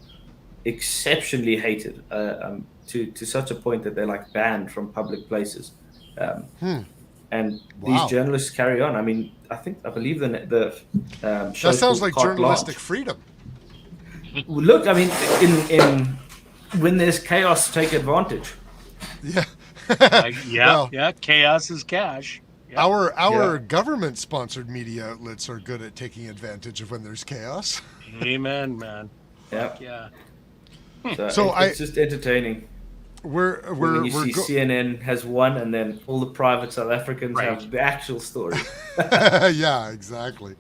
exceptionally hated to such a point that they're like banned from public places. And these journalists carry on. I mean, I believe the show that sounds called like Carte journalistic Blanche. freedom. Look, I mean, in when there's chaos, take advantage. Yeah. Yeah. Chaos is cash. Yeah. Our government-sponsored media outlets are good at taking advantage of when there's chaos. Amen, man. Yeah. Yeah. So it's just entertaining. When you see CNN has one, and then all the private South Africans have the actual story. Yeah, exactly.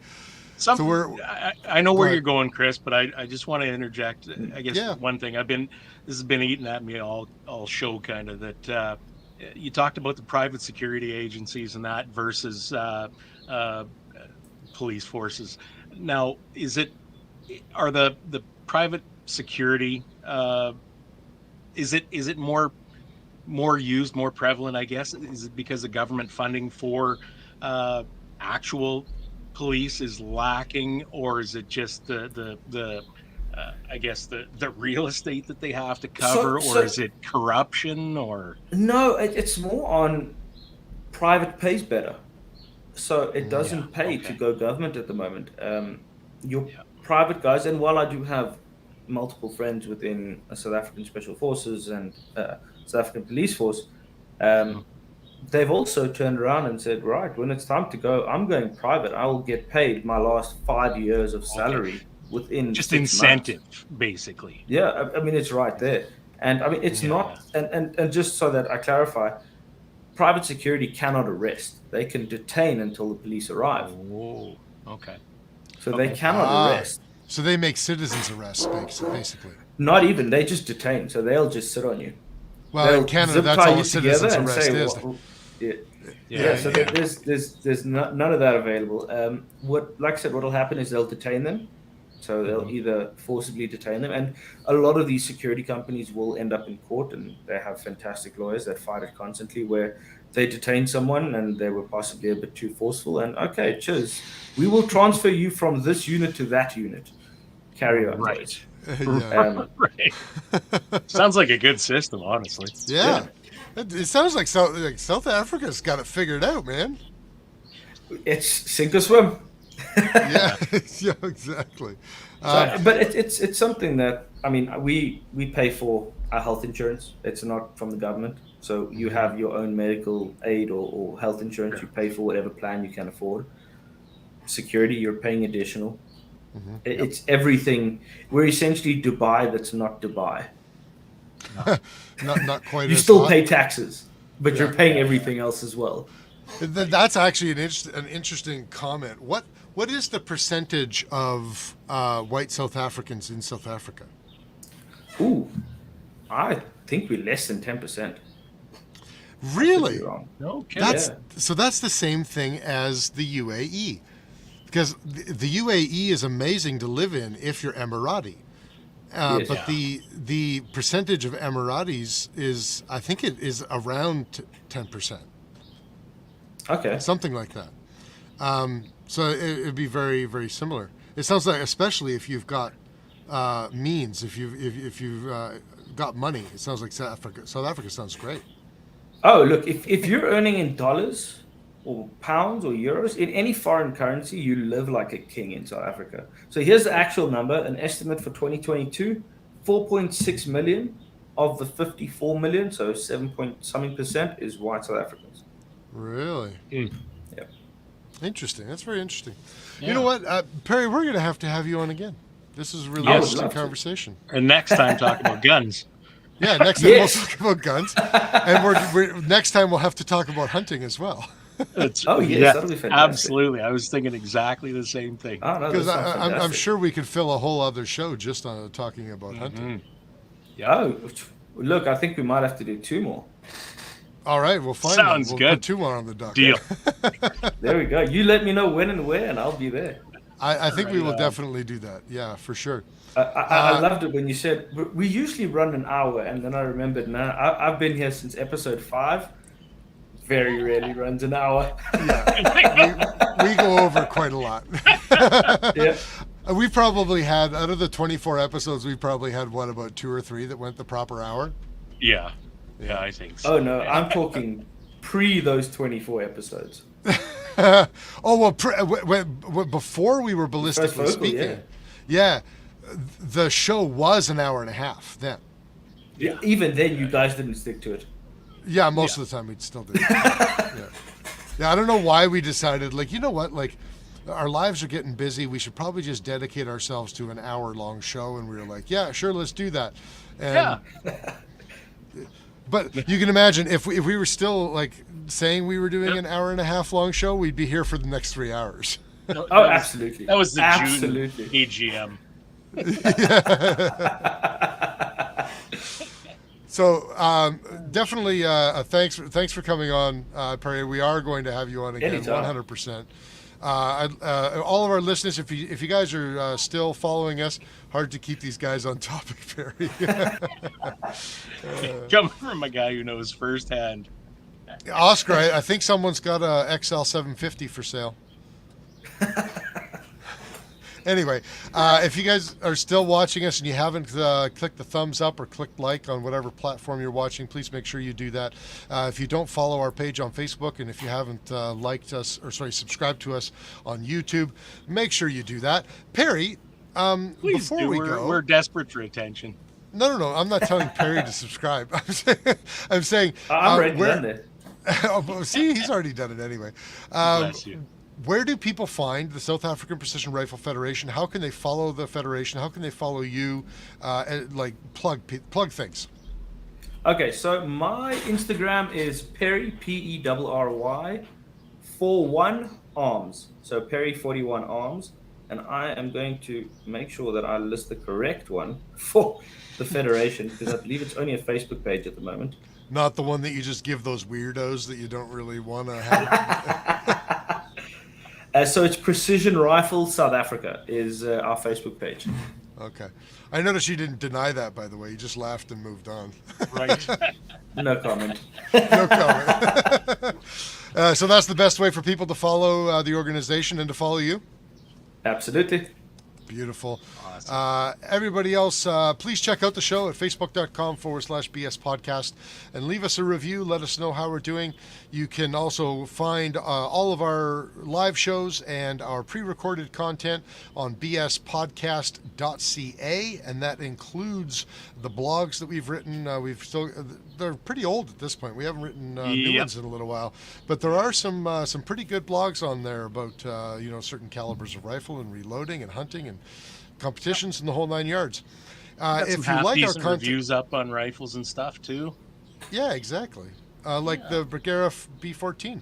I know where you're going, Chris, but I just want to interject. I guess one thing this has been eating at me all show, kind of, that you talked about the private security agencies and that versus police forces. Now, are the private security is it more used, more prevalent, I guess? Is it because the government funding for actual police is lacking, or is it just the I guess the real estate that they have to cover, or is it corruption, or? No, it's more on private pays better. So it doesn't pay to go government at the moment. Your private guys, and while I do have multiple friends within South African Special Forces and South African Police Force, they've also turned around and said, right, when it's time to go, I'm going private. I will get paid my last 5 years of salary within Just 6 incentive, months. basically. Yeah, I mean, it's right there. And I mean, it's not, and just so that I clarify, private security cannot arrest. They can detain until the police arrive. Oh, okay. So they cannot arrest. So they make citizens arrests, basically. Not even, they just detain. So they'll just sit on you. Well, They'll in Canada, zip that's tie all you a citizen's together and arrest say, is. well, yeah. So there's none of that available. Like I said, what'll happen is they'll detain them. So they'll either forcibly detain them, and a lot of these security companies will end up in court, and they have fantastic lawyers that fight it constantly, where they detain someone and they were possibly a bit too forceful, and okay, cheers, we will transfer you from this unit to that unit. Carry on. Right. Right. Sounds like a good system, honestly. Yeah. It sounds like South Africa's got it figured out, man. It's sink or swim. Yeah, exactly. But it's something that, I mean, we pay for our health insurance. It's not from the government. So you have your own medical aid or health insurance. You pay for whatever plan you can afford. Security, you're paying additional. Mm-hmm. It's everything. We're essentially Dubai that's not Dubai. not quite. You still pay taxes, but you're paying everything else as well. That's actually an interesting comment. What is the percentage of white South Africans in South Africa? Ooh, I think we're less than 10%. Really? Okay. So that's the same thing as the UAE, because the UAE is amazing to live in if you're Emirati. But the percentage of Emiratis is, I think it is around 10%. Okay. Something like that. So it'd be very, very similar. It sounds like, especially if you've got means, if you've got money, it sounds like South Africa sounds great. Oh, look, if you're earning in dollars or pounds or euros, in any foreign currency, you live like a king in South Africa. So here's the actual number, an estimate for 2022, 4.6 million of the 54 million, so 7-point-something% is white South Africans. Really? Yeah. Interesting. That's very interesting. Yeah. You know what, Perry, we're going to have you on again. This is a really interesting conversation. And next time, talk about guns. Yeah, next time we'll talk about guns, and next time we'll have to talk about hunting as well. That'll be fantastic. Absolutely. I was thinking exactly the same thing. Because I'm sure we could fill a whole other show just on talking about hunting. Yeah. Oh, look, I think we might have to do 2 more. All right, we'll find Sounds We'll good. put 2 more on the docket. Deal. There we go. You let me know when and where, and I'll be there. I think we will definitely do that. Yeah, for sure. I loved it when you said we usually run an hour, and then I remembered now I've been here since episode 5. Very rarely runs an hour. Yeah, we go over quite a lot. Yeah. We probably had, out of the 24 episodes, we probably had about 2 or 3 that went the proper hour. Yeah, I think so. Oh no, I'm talking pre those 24 episodes. Before we were ballistically speaking. Yeah, the show was an hour and a half then. Yeah. Even then, you guys didn't stick to it. Yeah, most of the time we'd still do it. Yeah, I don't know why we decided, you know what, our lives are getting busy. We should probably just dedicate ourselves to an hour-long show. And we were like, yeah, sure, let's do that. And, but you can imagine if we were still saying we were doing an hour and a half long show, we'd be here for the next 3 hours. Absolutely. That was the June AGM. So definitely thanks for coming on, Perry. We are going to have you on again, anytime. 100%. All of our listeners, if you guys are still following us, hard to keep these guys on topic, Perry. Coming from a guy who knows firsthand. Oscar, I think someone's got a XL 750 for sale. Anyway, if you guys are still watching us and you haven't clicked the thumbs up or clicked like on whatever platform you're watching, please make sure you do that. If you don't follow our page on Facebook, and if you haven't subscribed to us on YouTube, make sure you do that. Perry, please before do. we're desperate for attention. No. I'm not telling Perry to subscribe. I'm saying. I'm ready to end it. See, he's already done it anyway. Bless you. Where do people find the South African Precision Rifle Federation? How can they follow the federation? How can they follow you? Plug things. Okay, so my Instagram is Perry Perry 41 arms. So Perry 41 arms, and I am going to make sure that I list the correct one for the federation because I believe it's only a Facebook page at the moment. Not the one that you just give those weirdos that you don't really want to have. So it's Precision Rifle South Africa is our Facebook page. Okay. I noticed you didn't deny that, by the way. You just laughed and moved on. Right. No comment. No comment. So that's the best way for people to follow the organization and to follow you? Absolutely. Beautiful. Awesome. Everybody else, please check out the show at facebook.com/BS podcast and leave us a review. Let us know how we're doing. You can also find all of our live shows and our pre-recorded content on bspodcast.ca, and that includes the blogs that we've written. They're pretty old at this point. We haven't written new ones in a little while, but there are some pretty good blogs on there about certain calibers of rifle and reloading and hunting and competitions and the whole 9 yards. If you like our content, reviews up on rifles and stuff too. Yeah, exactly. The Bergara B14.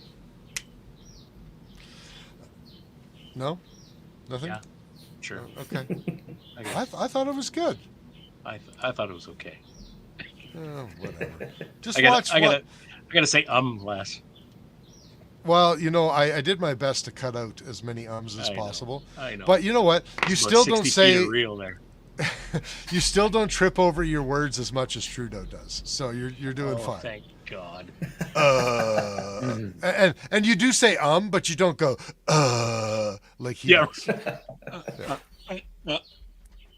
No, nothing. Yeah, sure. Okay. I thought it was good. I thought it was okay. Whatever. Just I gotta say less. Well, I did my best to cut out as many ums as possible. I know. But you know what? You still don't say real there. You still don't trip over your words as much as Trudeau does. So you're doing fine. Thank God. And you do say but you don't go like he does.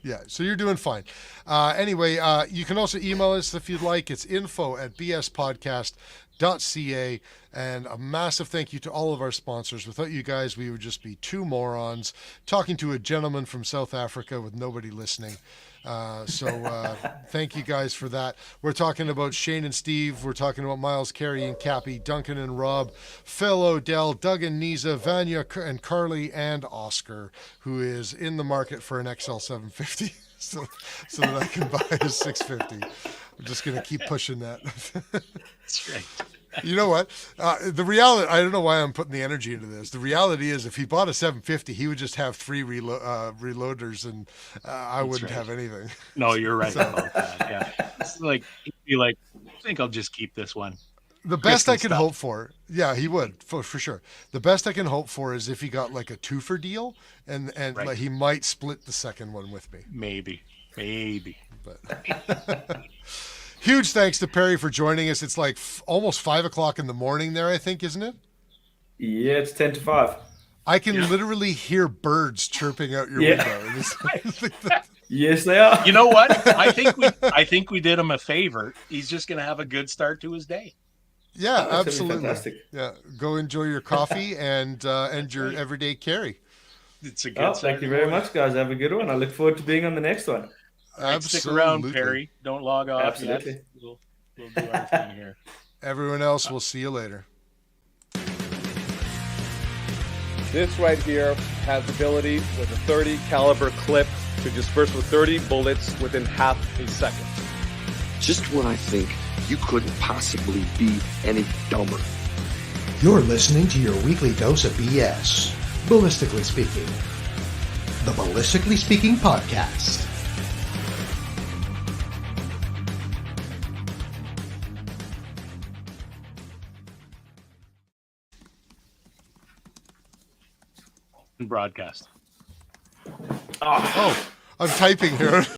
Yeah, so you're doing fine. Anyway, you can also email us if you'd like. It's info@bspodcast.ca. And a massive thank you to all of our sponsors. Without you guys, we would just be two morons talking to a gentleman from South Africa with nobody listening. So thank you guys for that. We're talking about Shane and Steve. We're talking about Miles, Carey, and Cappy, Duncan and Rob, Phil, Odell, Doug and Niza, Vanya and Carly, and Oscar, who is in the market for an XL 750 so that I can buy a 650. I'm just going to keep pushing that. That's right. You know what? The reality, I don't know why I'm putting the energy into this. The reality is if he bought a 750, he would just have 3 reloaders and I wouldn't have anything. No, you're right about that. Yeah. It's like, he'd be like, I think I'll just keep this one. The best I can hope for, yeah, he would, for sure. The best I can hope for is if he got like a 2-for deal and right. Like he might split the second one with me. Maybe. But huge thanks to Perry for joining us. It's like almost 5 o'clock in the morning there, I think, isn't it? Yeah, it's 10 to 5. I can literally hear birds chirping out your window. Yes, they are. You know what? I think we did him a favor. He's just going to have a good start to his day. Yeah, absolutely. Fantastic. Yeah, go enjoy your coffee and your everyday carry. It's a good. Thank you very much, guys. Have a good one. I look forward to being on the next one. Absolutely. Stick around, Perry. Don't log off. Absolutely. Yet. We'll do our thing here. Everyone else, we'll see you later. This right here has the ability with a 30 caliber clip to disperse with 30 bullets within half a second. Just when I think you couldn't possibly be any dumber. You're listening to your weekly dose of BS. Ballistically Speaking. The Ballistically Speaking Podcast. Broadcast. Oh, I'm typing here.